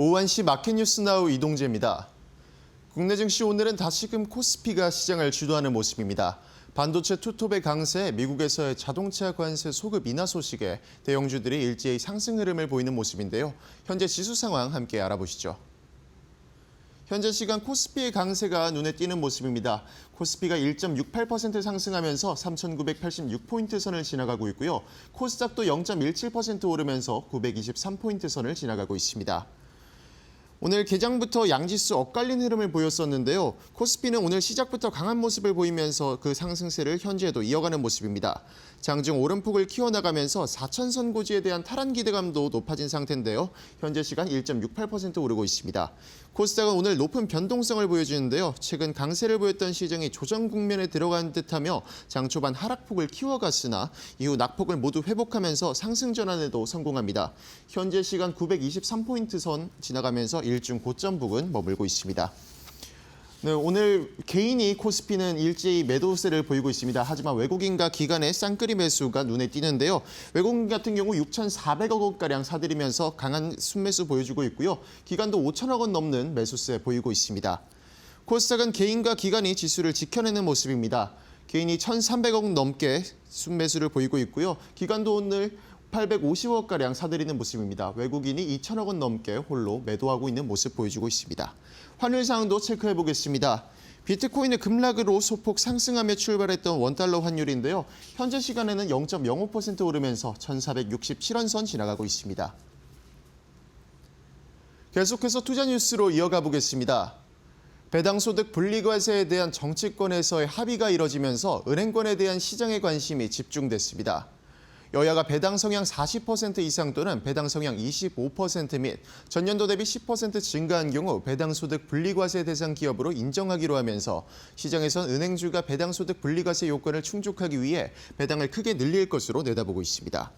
오후 1시 마켓뉴스 나우 이동재입니다. 국내 증시 오늘은 다시금 코스피가 시장을 주도하는 모습입니다. 반도체 투톱의 강세에 미국에서의 자동차 관세 소급 인하 소식에 대형주들이 일제히 상승 흐름을 보이는 모습인데요. 현재 지수 상황 함께 알아보시죠. 현재 시간 코스피의 강세가 눈에 띄는 모습입니다. 코스피가 1.68% 상승하면서 3,986포인트 선을 지나가고 있고요. 코스닥도 0.17% 오르면서 923포인트 선을 지나가고 있습니다. 오늘 개장부터 양지수 엇갈린 흐름을 보였었는데요. 코스피는 오늘 시작부터 강한 모습을 보이면서 그 상승세를 현재에도 이어가는 모습입니다. 장중 오름폭을 키워나가면서 4천선 고지에 대한 탈환 기대감도 높아진 상태인데요. 현재 시간 1.68% 오르고 있습니다. 코스닥은 오늘 높은 변동성을 보여주는데요. 최근 강세를 보였던 시장이 조정 국면에 들어간 듯하며 장 초반 하락폭을 키워갔으나 이후 낙폭을 모두 회복하면서 상승 전환에도 성공합니다. 현재 시간 923포인트 선 지나가면서 일중 고점 부근 머물고 있습니다. 네, 오늘 개인이 코스피는 일제히 매도세를 보이고 있습니다. 하지만 외국인과 기관의 쌍끌이 매수가 눈에 띄는데요. 외국인 같은 경우 6,400억 원가량 사들이면서 강한 순매수 보여주고 있고요. 기관도 5천억 원 넘는 매수세 보이고 있습니다. 코스닥은 개인과 기관이 지수를 지켜내는 모습입니다. 개인이 1,300억 넘게 순매수를 보이고 있고요. 기관도 오늘 850억가량 사들이는 모습입니다. 외국인이 2천억 원 넘게 홀로 매도하고 있는 모습 보여주고 있습니다. 환율 상황도 체크해 보겠습니다. 비트코인의 급락으로 소폭 상승하며 출발했던 원달러 환율인데요. 현재 시간에는 0.05% 오르면서 1,467원 선 지나가고 있습니다. 계속해서 투자 뉴스로 이어가 보겠습니다. 배당소득 분리과세에 대한 정치권에서의 합의가 이뤄지면서 은행권에 대한 시장의 관심이 집중됐습니다. 여야가 배당 성향 40% 이상 또는 배당 성향 25% 및 전년도 대비 10% 증가한 경우 배당소득 분리과세 대상 기업으로 인정하기로 하면서 시장에선 은행주가 배당소득 분리과세 요건을 충족하기 위해 배당을 크게 늘릴 것으로 내다보고 있습니다.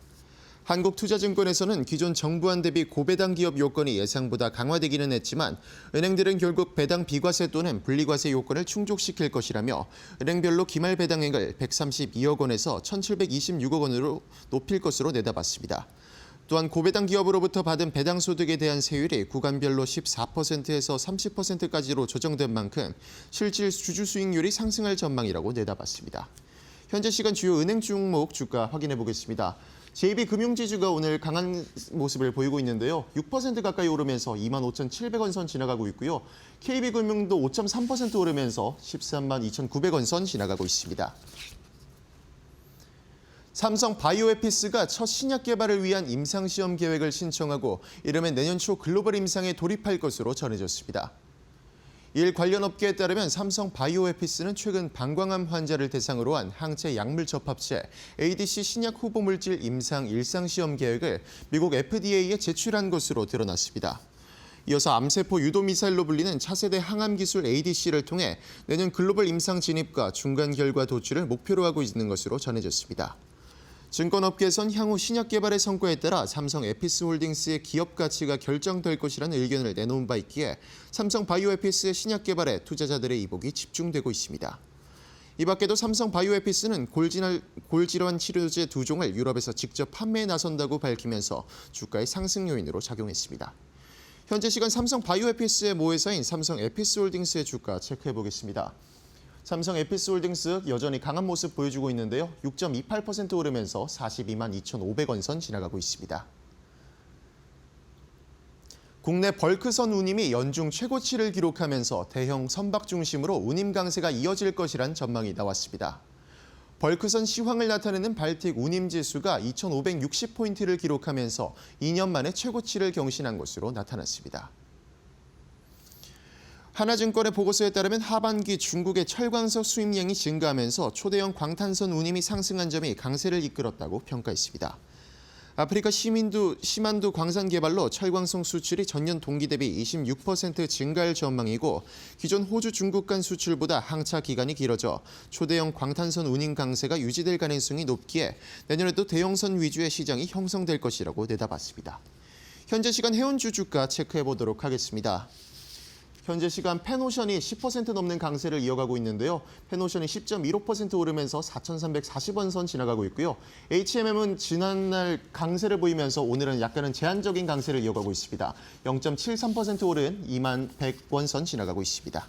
한국투자증권에서는 기존 정부안 대비 고배당 기업 요건이 예상보다 강화되기는 했지만 은행들은 결국 배당 비과세 또는 분리과세 요건을 충족시킬 것이라며 은행별로 기말 배당액을 132억 원에서 1,726억 원으로 높일 것으로 내다봤습니다. 또한 고배당 기업으로부터 받은 배당 소득에 대한 세율이 구간별로 14%에서 30%까지로 조정된 만큼 실질 주주 수익률이 상승할 전망이라고 내다봤습니다. 현재 시간 주요 은행 종목 주가 확인해 보겠습니다. JB금융지주가 오늘 강한 모습을 보이고 있는데요. 6% 가까이 오르면서 25,700원 선 지나가고 있고요. KB금융도 5.3% 오르면서 132,900원 선 지나가고 있습니다. 삼성 바이오에피스가 첫 신약 개발을 위한 임상시험 계획을 신청하고 이르면 내년 초 글로벌 임상에 돌입할 것으로 전해졌습니다. 일 관련 업계에 따르면 삼성 바이오에피스는 최근 방광암 환자를 대상으로 한 항체 약물 접합체 ADC 신약 후보 물질 임상 일상시험 계획을 미국 FDA에 제출한 것으로 드러났습니다. 이어서 암세포 유도 미사일로 불리는 차세대 항암 기술 ADC를 통해 내년 글로벌 임상 진입과 중간 결과 도출을 목표로 하고 있는 것으로 전해졌습니다. 증권업계에선 향후 신약 개발의 성과에 따라 삼성 에피스홀딩스의 기업 가치가 결정될 것이라는 의견을 내놓은 바 있기에 삼성 바이오에피스의 신약 개발에 투자자들의 이목이 집중되고 있습니다. 이 밖에도 삼성 바이오에피스는 골질환 치료제 2종을 유럽에서 직접 판매에 나선다고 밝히면서 주가의 상승 요인으로 작용했습니다. 현재 시간 삼성 바이오에피스의 모회사인 삼성 에피스홀딩스의 주가 체크해 보겠습니다. 삼성 에피스홀딩스 여전히 강한 모습 보여주고 있는데요. 6.28% 오르면서 42만 2,500원 선 지나가고 있습니다. 국내 벌크선 운임이 연중 최고치를 기록하면서 대형 선박 중심으로 운임 강세가 이어질 것이란 전망이 나왔습니다. 벌크선 시황을 나타내는 발틱 운임 지수가 2,560포인트를 기록하면서 2년 만에 최고치를 경신한 것으로 나타났습니다. 하나증권의 보고서에 따르면 하반기 중국의 철광석 수입량이 증가하면서 초대형 광탄선 운임이 상승한 점이 강세를 이끌었다고 평가했습니다. 아프리카 시만두 광산 개발로 철광석 수출이 전년 동기 대비 26% 증가할 전망이고 기존 호주 중국 간 수출보다 항차 기간이 길어져 초대형 광탄선 운임 강세가 유지될 가능성이 높기에 내년에도 대형선 위주의 시장이 형성될 것이라고 내다봤습니다. 현재 시간 해운주 주가 체크해 보도록 하겠습니다. 현재 시간 펜오션이 10% 넘는 강세를 이어가고 있는데요. 펜오션이 10.15% 오르면서 4,340원 선 지나가고 있고요. HMM은 지난날 강세를 보이면서 오늘은 약간은 제한적인 강세를 이어가고 있습니다. 0.73% 오른 21,100원 선 지나가고 있습니다.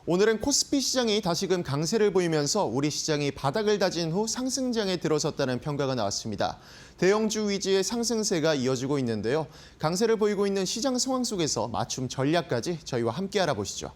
오늘은 코스피 시장이 다시금 강세를 보이면서 우리 시장이 바닥을 다진 후 상승장에 들어섰다는 평가가 나왔습니다. 대형주 위주의 상승세가 이어지고 있는데요. 강세를 보이고 있는 시장 상황 속에서 맞춤 전략까지 저희와 함께 알아보시죠.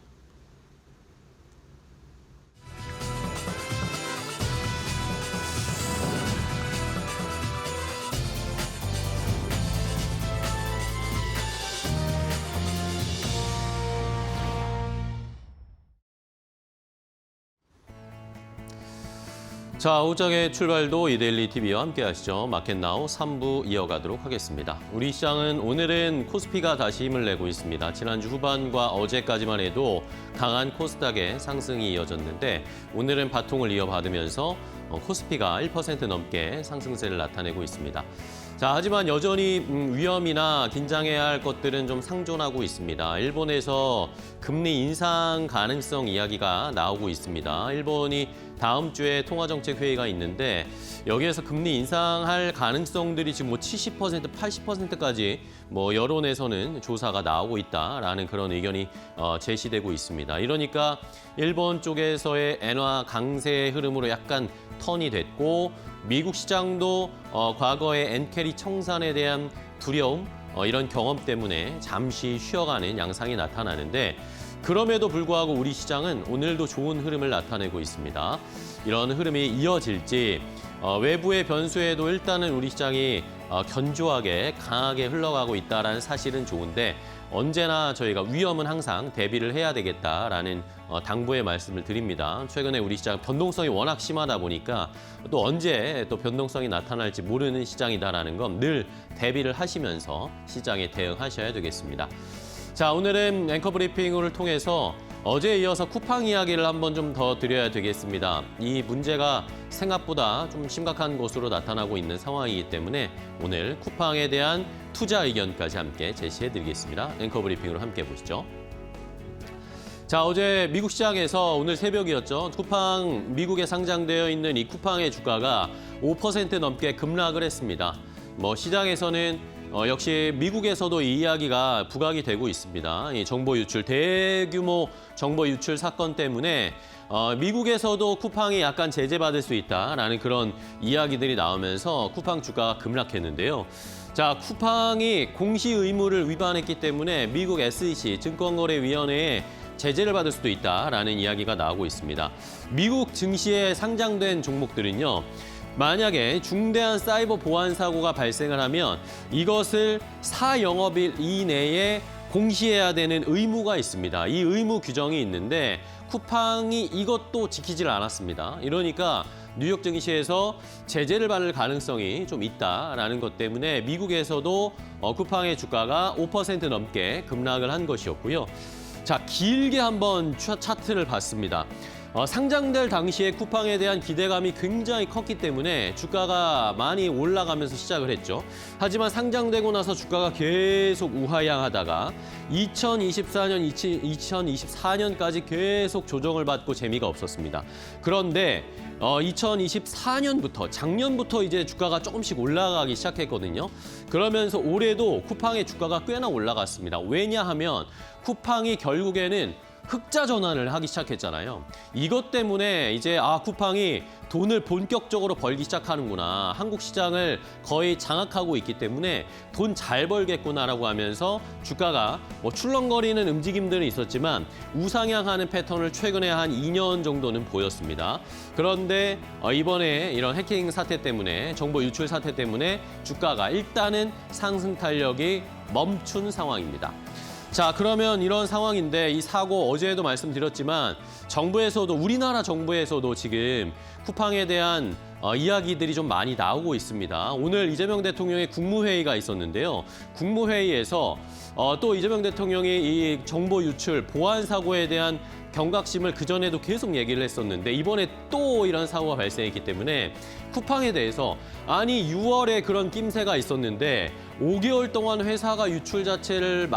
자, 오후장의 출발도 이데일리 TV와 함께 하시죠. 마켓나우 3부 이어가도록 하겠습니다. 우리 시장은 오늘은 코스피가 다시 힘을 내고 있습니다. 지난주 후반과 어제까지만 해도 강한 코스닥의 상승이 이어졌는데 오늘은 바통을 이어받으면서 코스피가 1% 넘게 상승세를 나타내고 있습니다. 자, 하지만 여전히 위험이나 긴장해야 할 것들은 좀 상존하고 있습니다. 일본에서 금리 인상 가능성 이야기가 나오고 있습니다. 일본이 다음 주에 통화정책 회의가 있는데 여기에서 금리 인상할 가능성들이 지금 70%, 80%까지 여론에서는 조사가 나오고 있다라는 그런 의견이 제시되고 있습니다. 이러니까 일본 쪽에서의 엔화 강세의 흐름으로 약간 턴이 됐고 미국 시장도 과거의 엔캐리 청산에 대한 두려움, 이런 경험 때문에 잠시 쉬어가는 양상이 나타나는데 그럼에도 불구하고 우리 시장은 오늘도 좋은 흐름을 나타내고 있습니다. 이런 흐름이 이어질지 외부의 변수에도 일단은 우리 시장이 견조하게 강하게 흘러가고 있다는 사실은 좋은데 언제나 저희가 위험은 항상 대비를 해야 되겠다라는 당부의 말씀을 드립니다. 최근에 우리 시장 변동성이 워낙 심하다 보니까 또 언제 또 변동성이 나타날지 모르는 시장이다라는 건 늘 대비를 하시면서 시장에 대응하셔야 되겠습니다. 자, 오늘은 앵커 브리핑을 통해서 어제에 이어서 쿠팡 이야기를 한번 좀 더 드려야 되겠습니다. 이 문제가 생각보다 좀 심각한 것으로 나타나고 있는 상황이기 때문에 오늘 쿠팡에 대한 투자 의견까지 함께 제시해드리겠습니다. 앵커 브리핑으로 함께 보시죠. 자, 어제 미국 시장에서 오늘 새벽이었죠. 쿠팡, 미국에 상장되어 있는 이 쿠팡의 주가가 5% 넘게 급락을 했습니다. 시장에서는 역시 미국에서도 이 이야기가 부각이 되고 있습니다. 이 정보 유출, 대규모 정보 유출 사건 때문에 미국에서도 쿠팡이 약간 제재받을 수 있다라는 그런 이야기들이 나오면서 쿠팡 주가가 급락했는데요. 자, 쿠팡이 공시 의무를 위반했기 때문에 미국 SEC, 증권거래위원회에 제재를 받을 수도 있다라는 이야기가 나오고 있습니다. 미국 증시에 상장된 종목들은요. 만약에 중대한 사이버 보안 사고가 발생을 하면 이것을 4영업일 이내에 공시해야 되는 의무가 있습니다. 이 의무 규정이 있는데 쿠팡이 이것도 지키질 않았습니다. 이러니까 뉴욕 증시에서 제재를 받을 가능성이 좀 있다라는 것 때문에 미국에서도 쿠팡의 주가가 5% 넘게 급락을 한 것이었고요. 자, 길게 한번 차트를 봤습니다. 상장될 당시에 쿠팡에 대한 기대감이 굉장히 컸기 때문에 주가가 많이 올라가면서 시작을 했죠. 하지만 상장되고 나서 주가가 계속 우하향하다가 2024년, 2024년까지 계속 조정을 받고 재미가 없었습니다. 그런데 2024년부터 작년부터 이제 주가가 조금씩 올라가기 시작했거든요. 그러면서 올해도 쿠팡의 주가가 꽤나 올라갔습니다. 왜냐하면 쿠팡이 결국에는 흑자 전환을 하기 시작했잖아요. 이것 때문에 이제 쿠팡이 돈을 본격적으로 벌기 시작하는구나. 한국 시장을 거의 장악하고 있기 때문에 돈 잘 벌겠구나라고 하면서 주가가 출렁거리는 움직임들은 있었지만 우상향하는 패턴을 최근에 한 2년 정도는 보였습니다. 그런데 이번에 이런 해킹 사태 때문에 정보 유출 사태 때문에 주가가 일단은 상승 탄력이 멈춘 상황입니다. 자, 그러면 이런 상황인데 이 사고 어제도 말씀드렸지만 정부에서도 우리나라 정부에서도 지금 쿠팡에 대한 이야기들이 좀 많이 나오고 있습니다. 오늘 이재명 대통령의 국무회의가 있었는데요. 국무회의에서 또 이재명 대통령이 이 정보 유출, 보안 사고에 대한 경각심을 그전에도 계속 얘기를 했었는데 이번에 또 이런 사고가 발생했기 때문에 쿠팡에 대해서 아니 6월에 그런 낌새가 있었는데 5개월 동안 회사가 유출 자체를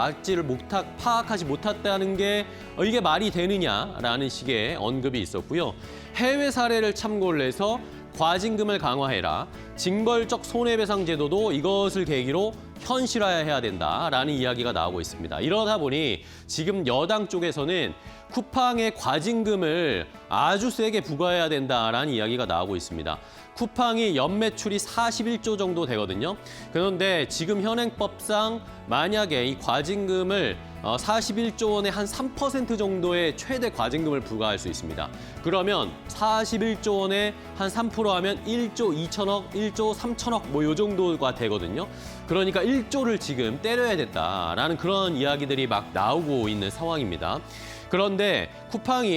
파악하지 못했다는 게 이게 말이 되느냐라는 식의 언급이 있었고요. 해외 사례를 참고를 해서 과징금을 강화해라. 징벌적 손해배상 제도도 이것을 계기로 현실화해야 된다라는 이야기가 나오고 있습니다. 이러다 보니 지금 여당 쪽에서는 쿠팡의 과징금을 아주 세게 부과해야 된다라는 이야기가 나오고 있습니다. 쿠팡이 연매출이 41조 정도 되거든요. 그런데 지금 현행법상 만약에 이 과징금을 41조 원의 한 3% 정도의 최대 과징금을 부과할 수 있습니다. 그러면 41조 원의 한 3% 하면 1조 2천억, 1조 3천억 뭐 요 정도가 되거든요. 그러니까 1조를 지금 때려야 됐다라는 그런 이야기들이 막 나오고 있는 상황입니다. 그런데 쿠팡이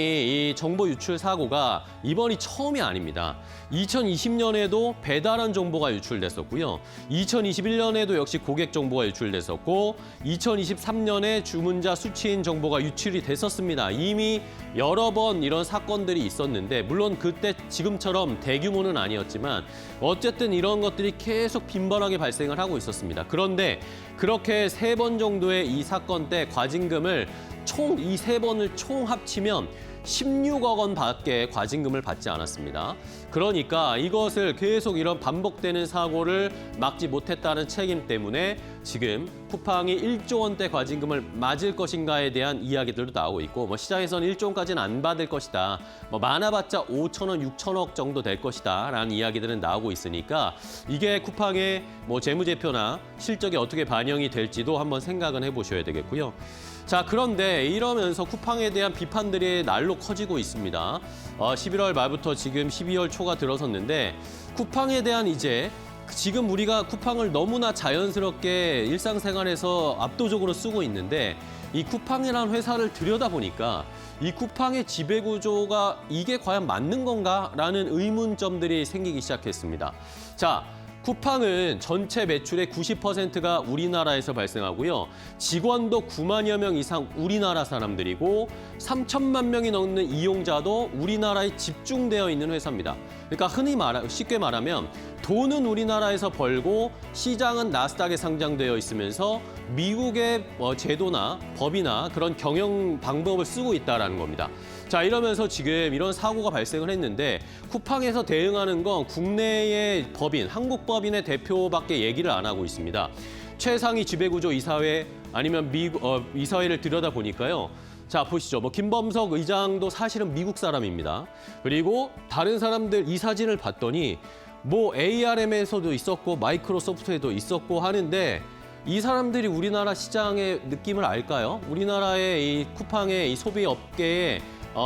이 정보 유출 사고가 이번이 처음이 아닙니다. 2020년에도 배달원 정보가 유출됐었고요. 2021년에도 역시 고객 정보가 유출됐었고 2023년에 주문자 수취인 정보가 유출이 됐었습니다. 이미 여러 번 이런 사건들이 있었는데 물론 그때 지금처럼 대규모는 아니었지만 어쨌든 이런 것들이 계속 빈번하게 발생을 하고 있었습니다. 그런데 그렇게 3번 정도의 이 사건 때 과징금을 총 이 3번을 총 합치면 16억 원 밖에 과징금을 받지 않았습니다. 그러니까 이것을 계속 이런 반복되는 사고를 막지 못했다는 책임 때문에 지금 쿠팡이 1조 원대 과징금을 맞을 것인가에 대한 이야기들도 나오고 있고 뭐 시장에서는 1조 원까지는 안 받을 것이다. 뭐 많아봤자 5천원, 6천억 정도 될 것이다 라는 이야기들은 나오고 있으니까 이게 쿠팡의 뭐 재무제표나 실적에 어떻게 반영이 될지도 한번 생각은 해보셔야 되겠고요. 자, 그런데 이러면서 쿠팡에 대한 비판들이 날로 커지고 있습니다. 11월 말부터 지금 12월 초가 들어섰는데 쿠팡에 대한 이제 지금 우리가 쿠팡을 너무나 자연스럽게 일상생활에서 압도적으로 쓰고 있는데 이 쿠팡이라는 회사를 들여다보니까 이 쿠팡의 지배구조가 이게 과연 맞는 건가라는 의문점들이 생기기 시작했습니다. 자, 쿠팡은 전체 매출의 90%가 우리나라에서 발생하고요. 직원도 9만여 명 이상 우리나라 사람들이고 3천만 명이 넘는 이용자도 우리나라에 집중되어 있는 회사입니다. 그러니까 쉽게 말하면 돈은 우리나라에서 벌고 시장은 나스닥에 상장되어 있으면서 미국의 제도나 법이나 그런 경영 방법을 쓰고 있다는 겁니다. 자, 이러면서 지금 이런 사고가 발생을 했는데 쿠팡에서 대응하는 건 국내의 법인, 한국 법인의 대표밖에 얘기를 안 하고 있습니다. 최상위 지배구조 이사회 아니면 이사회를 들여다보니까요. 자, 보시죠. 뭐 김범석 의장도 사실은 미국 사람입니다. 그리고 다른 사람들 이 사진을 봤더니 뭐 ARM에서도 있었고 마이크로소프트에도 있었고 하는데 이 사람들이 우리나라 시장의 느낌을 알까요? 우리나라의 이 쿠팡의 이 소비 업계의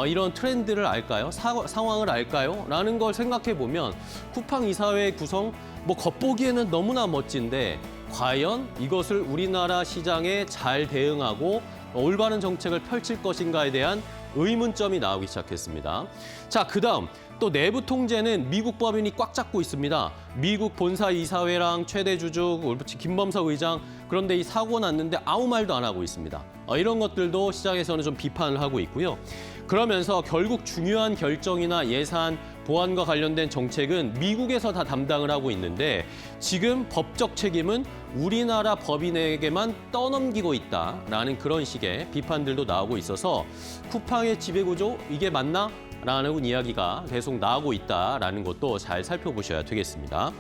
이런 트렌드를 알까요? 상황을 알까요? 라는 걸 생각해 보면 쿠팡 이사회의 구성 뭐 겉보기에는 너무나 멋진데 과연 이것을 우리나라 시장에 잘 대응하고 올바른 정책을 펼칠 것인가에 대한 의문점이 나오기 시작했습니다. 자, 그다음 또 내부 통제는 미국 법인이 꽉 잡고 있습니다. 미국 본사 이사회랑 최대 주주 김범석 의장 그런데 이 사고 났는데 아무 말도 안 하고 있습니다. 이런 것들도 시장에서는 좀 비판을 하고 있고요. 그러면서 결국 중요한 결정이나 예산, 보안과 관련된 정책은 미국에서 다 담당을 하고 있는데 지금 법적 책임은 우리나라 법인에게만 떠넘기고 있다라는 그런 식의 비판들도 나오고 있어서 쿠팡의 지배구조 이게 맞나? 라는 이야기가 계속 나오고 있다라는 것도 잘 살펴보셔야 되겠습니다.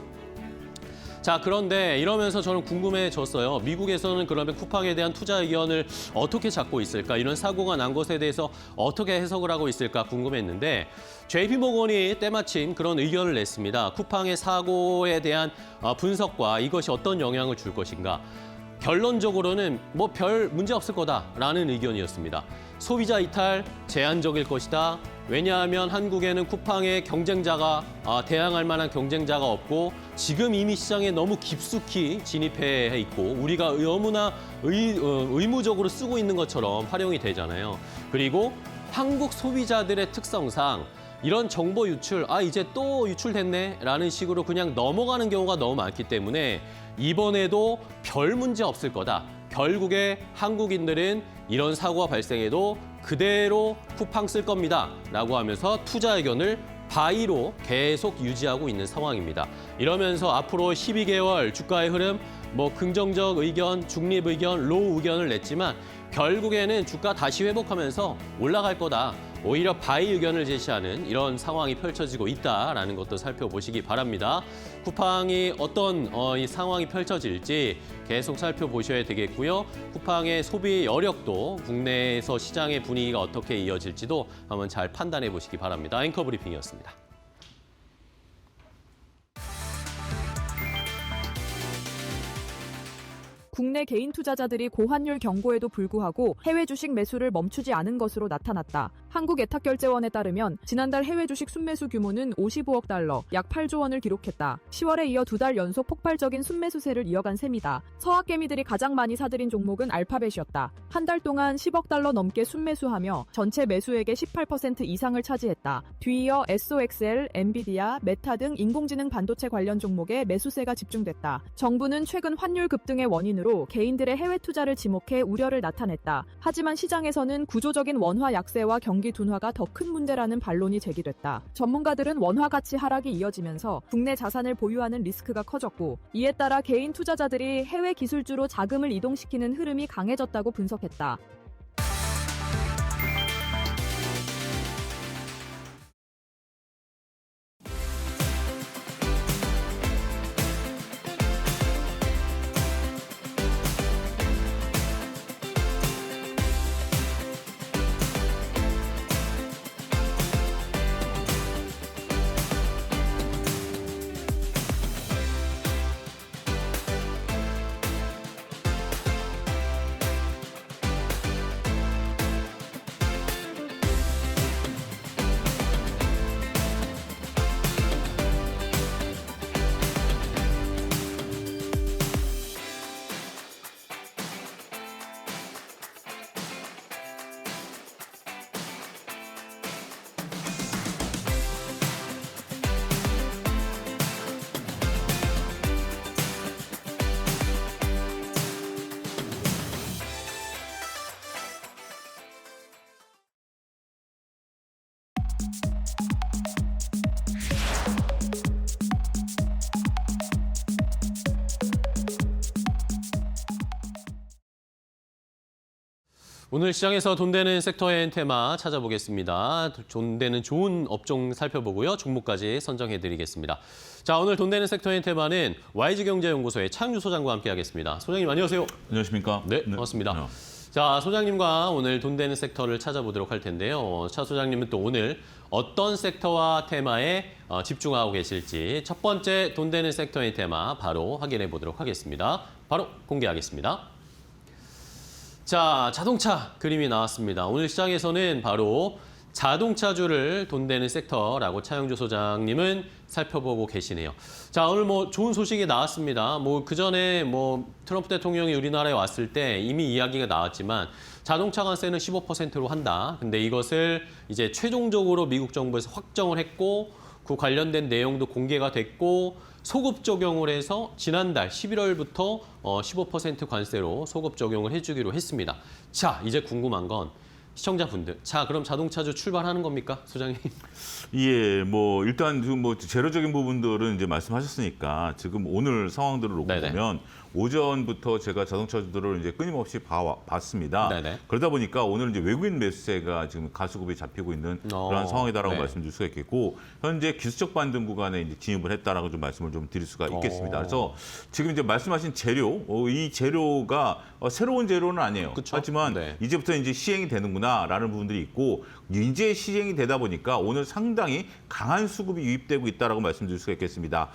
자, 그런데 이러면서 저는 궁금해졌어요. 미국에서는 그러면 쿠팡에 대한 투자 의견을 어떻게 잡고 있을까? 이런 사고가 난 것에 대해서 어떻게 해석을 하고 있을까 궁금했는데 JP모건이 때마침 그런 의견을 냈습니다. 쿠팡의 사고에 대한 분석과 이것이 어떤 영향을 줄 것인가. 결론적으로는 뭐 별 문제 없을 거다라는 의견이었습니다. 소비자 이탈 제한적일 것이다. 왜냐하면 한국에는 쿠팡의 경쟁자가 대항할 만한 경쟁자가 없고 지금 이미 시장에 너무 깊숙이 진입해 있고 우리가 너무나 의무적으로 쓰고 있는 것처럼 활용이 되잖아요. 그리고 한국 소비자들의 특성상 이런 정보 유출, 이제 또 유출됐네 라는 식으로 그냥 넘어가는 경우가 너무 많기 때문에 이번에도 별 문제 없을 거다. 결국에 한국인들은 이런 사고가 발생해도 그대로 쿠팡 쓸 겁니다 라고 하면서 투자 의견을 바이로 계속 유지하고 있는 상황입니다. 이러면서 앞으로 12개월 주가의 흐름, 긍정적 의견, 중립 의견, 로우 의견을 냈지만 결국에는 주가 다시 회복하면서 올라갈 거다. 오히려 바이 의견을 제시하는 이런 상황이 펼쳐지고 있다라는 것도 살펴보시기 바랍니다. 쿠팡이 어떤 이 상황이 펼쳐질지 계속 살펴보셔야 되겠고요. 쿠팡의 소비 여력도 국내에서 시장의 분위기가 어떻게 이어질지도 한번 잘 판단해 보시기 바랍니다. 앵커 브리핑이었습니다. 국내 개인 투자자들이 고환율 경고에도 불구하고 해외 주식 매수를 멈추지 않은 것으로 나타났다. 한국예탁결제원에 따르면 지난달 해외 주식 순매수 규모는 55억 달러, 약 8조 원을 기록했다. 10월에 이어 2달 연속 폭발적인 순매수세를 이어간 셈이다. 서학개미들이 가장 많이 사들인 종목은 알파벳이었다. 한 달 동안 10억 달러 넘게 순매수하며 전체 매수액의 18% 이상을 차지했다. 뒤이어 SOXL, 엔비디아, 메타 등 인공지능 반도체 관련 종목에 매수세가 집중됐다. 정부는 최근 환율 급등의 원인으로 개인들의 해외 투자를 지목해 우려를 나타냈다. 하지만 시장에서는 구조적인 원화 약세와 경기 둔화가 더 큰 문제라는 반론이 제기됐다. 전문가들은 원화 가치 하락이 이어지면서 국내 자산을 보유하는 리스크가 커졌고 이에 따라 개인 투자자들이 해외 기술주로 자금을 이동시키는 흐름이 강해졌다고 분석했다. 오늘 시장에서 돈 되는 섹터의 테마 찾아보겠습니다. 돈 되는 좋은 업종 살펴보고요. 종목까지 선정해드리겠습니다. 자, 오늘 돈 되는 섹터의 테마는 YG경제연구소의 차영주 소장과 함께하겠습니다. 소장님 안녕하세요. 안녕하십니까? 네, 반갑습니다. 자, 소장님과 오늘 돈 되는 섹터를 찾아보도록 할 텐데요. 차 소장님은 또 오늘 어떤 섹터와 테마에 집중하고 계실지 첫 번째 돈 되는 섹터의 테마 바로 확인해 보도록 하겠습니다. 바로 공개하겠습니다. 자, 자동차 그림이 나왔습니다. 오늘 시장에서는 바로 자동차주를 돈 되는 섹터라고 차영주 소장님은 살펴보고 계시네요. 자, 오늘 좋은 소식이 나왔습니다. 그전에 트럼프 대통령이 우리나라에 왔을 때 이미 이야기가 나왔지만 자동차 관세는 15%로 한다. 근데 이것을 이제 최종적으로 미국 정부에서 확정을 했고 그 관련된 내용도 공개가 됐고 소급 적용을 해서 지난달 11월부터 15% 관세로 소급 적용을 해주기로 했습니다. 자, 이제 궁금한 건 시청자분들. 자, 그럼 자동차주 출발하는 겁니까, 소장님? 예, 일단 재료적인 부분들은 이제 말씀하셨으니까 지금 오늘 상황들을 놓고 네네. 보면 오전부터 제가 자동차주들을 이제 끊임없이 봤습니다. 네네. 그러다 보니까 오늘 이제 외국인 매수세가 지금 가수급이 잡히고 있는 그런 상황이다라고 네. 말씀드릴 수가 있겠고 현재 기술적 반등 구간에 이제 진입을 했다라고 좀 말씀을 좀 드릴 수가 있겠습니다. 그래서 지금 이제 말씀하신 재료, 이 재료가 새로운 재료는 아니에요. 그쵸? 하지만 네. 이제부터 이제 시행이 되는구나라는 부분들이 있고 이제 시행이 되다 보니까 오늘 상당히 강한 수급이 유입되고 있다라고 말씀드릴 수가 있겠습니다.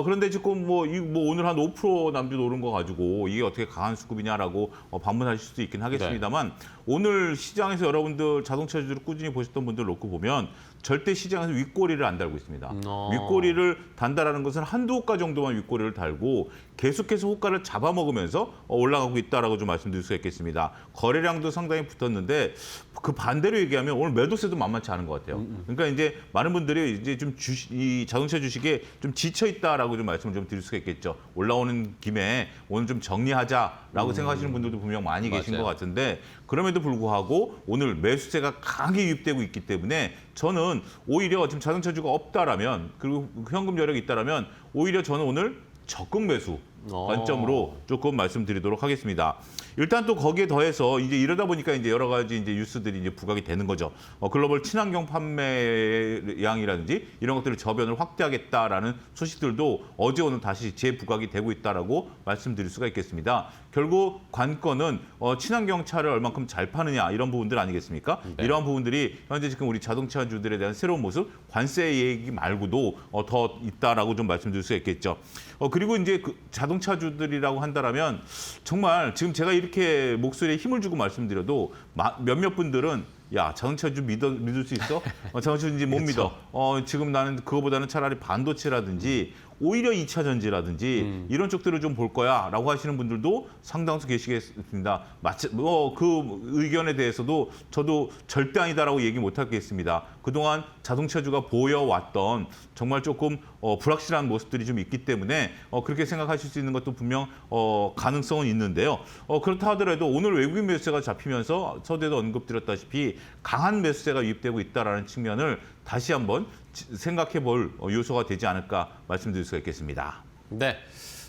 그런데 지금 오늘 한 5% 남짓 오른 오른 거 가지고 이게 어떻게 강한 수급이냐라고 반문하실 수도 있긴 하겠습니다만 오늘 시장에서 여러분들 자동차주를 꾸준히 보셨던 분들 놓고 보면 절대 시장에서 윗꼬리를 안 달고 있습니다. 윗꼬리를 단다라는 것은 한두 호가 정도만 윗꼬리를 달고 계속해서 호가를 잡아먹으면서 올라가고 있다라고 좀 말씀드릴 수 있겠습니다. 거래량도 상당히 붙었는데 그 반대로 얘기하면 오늘 매도세도 만만치 않은 것 같아요. 그러니까 이제 많은 분들이 이제 좀 이 자동차 주식에 좀 지쳐 있다라고 좀 말씀을 좀 드릴 수가 있겠죠. 올라오는 김에 오늘 좀 정리하자라고 생각하시는 분들도 분명 많이 계신 맞아요. 것 같은데 그럼에도 불구하고 오늘 매수세가 강하게 유입되고 있기 때문에 저는 오히려 지금 자동차주가 없다라면 그리고 현금 여력이 있다라면 오히려 저는 오늘 적극 매수 관점으로 조금 말씀드리도록 하겠습니다. 일단 또 거기에 더해서 이제 이러다 보니까 이제 여러 가지 이제 뉴스들이 이제 부각이 되는 거죠. 글로벌 친환경 판매량이라든지 이런 것들을 저변을 확대하겠다라는 소식들도 어제 오늘 다시 재부각이 되고 있다라고 말씀드릴 수가 있겠습니다. 결국 관건은 친환경 차를 얼만큼 잘 파느냐 이런 부분들 아니겠습니까? 네. 이러한 부분들이 현재 지금 우리 자동차주들에 대한 새로운 모습, 관세 얘기 말고도 더 있다라고 좀 말씀드릴 수 있겠죠. 그리고 이제 그 자동차주들이라고 한다라면 정말 지금 제가 이렇게 목소리에 힘을 주고 말씀드려도 몇몇 분들은 야, 자동차주 믿을 수 있어? 자동차주인지 못 믿어. 지금 나는 그거보다는 차라리 반도체라든지 오히려 2차 전지라든지 이런 쪽들을 좀 볼 거야 라고 하시는 분들도 상당수 계시겠습니다. 그 의견에 대해서도 저도 절대 아니다라고 얘기 못 하겠습니다. 그동안 자동차주가 보여왔던 정말 조금 불확실한 모습들이 좀 있기 때문에 그렇게 생각하실 수 있는 것도 분명 가능성은 있는데요. 그렇다 하더라도 오늘 외국인 매수세가 잡히면서 서두에도 언급드렸다시피 강한 매수세가 유입되고 있다는 측면을 다시 한번 생각해 볼 요소가 되지 않을까 말씀드릴 수가 있겠습니다. 네.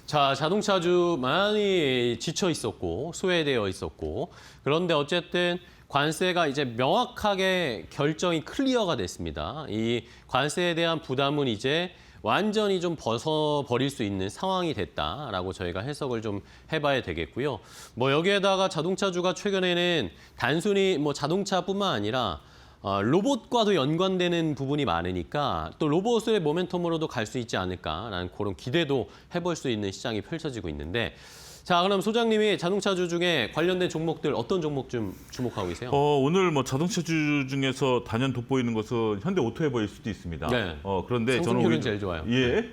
자, 자동차주 많이 지쳐 있었고 소외되어 있었고 그런데 어쨌든 관세가 이제 명확하게 결정이 클리어가 됐습니다. 이 관세에 대한 부담은 이제 완전히 좀 벗어버릴 수 있는 상황이 됐다라고 저희가 해석을 좀 해봐야 되겠고요. 뭐 여기에다가 자동차주가 최근에는 단순히 뭐 자동차뿐만 아니라 로봇과도 연관되는 부분이 많으니까 또 로봇의 모멘텀으로도 갈 수 있지 않을까라는 그런 기대도 해볼 수 있는 시장이 펼쳐지고 있는데 자, 그럼 소장님이 자동차주 중에 관련된 종목들 어떤 종목 좀 주목하고 계세요? 오늘 뭐 자동차주 중에서 단연 돋보이는 것은 현대 오토에버일 수도 있습니다. 네. 그런데 저는 상승률은 오히려 제일 좋아요. 예.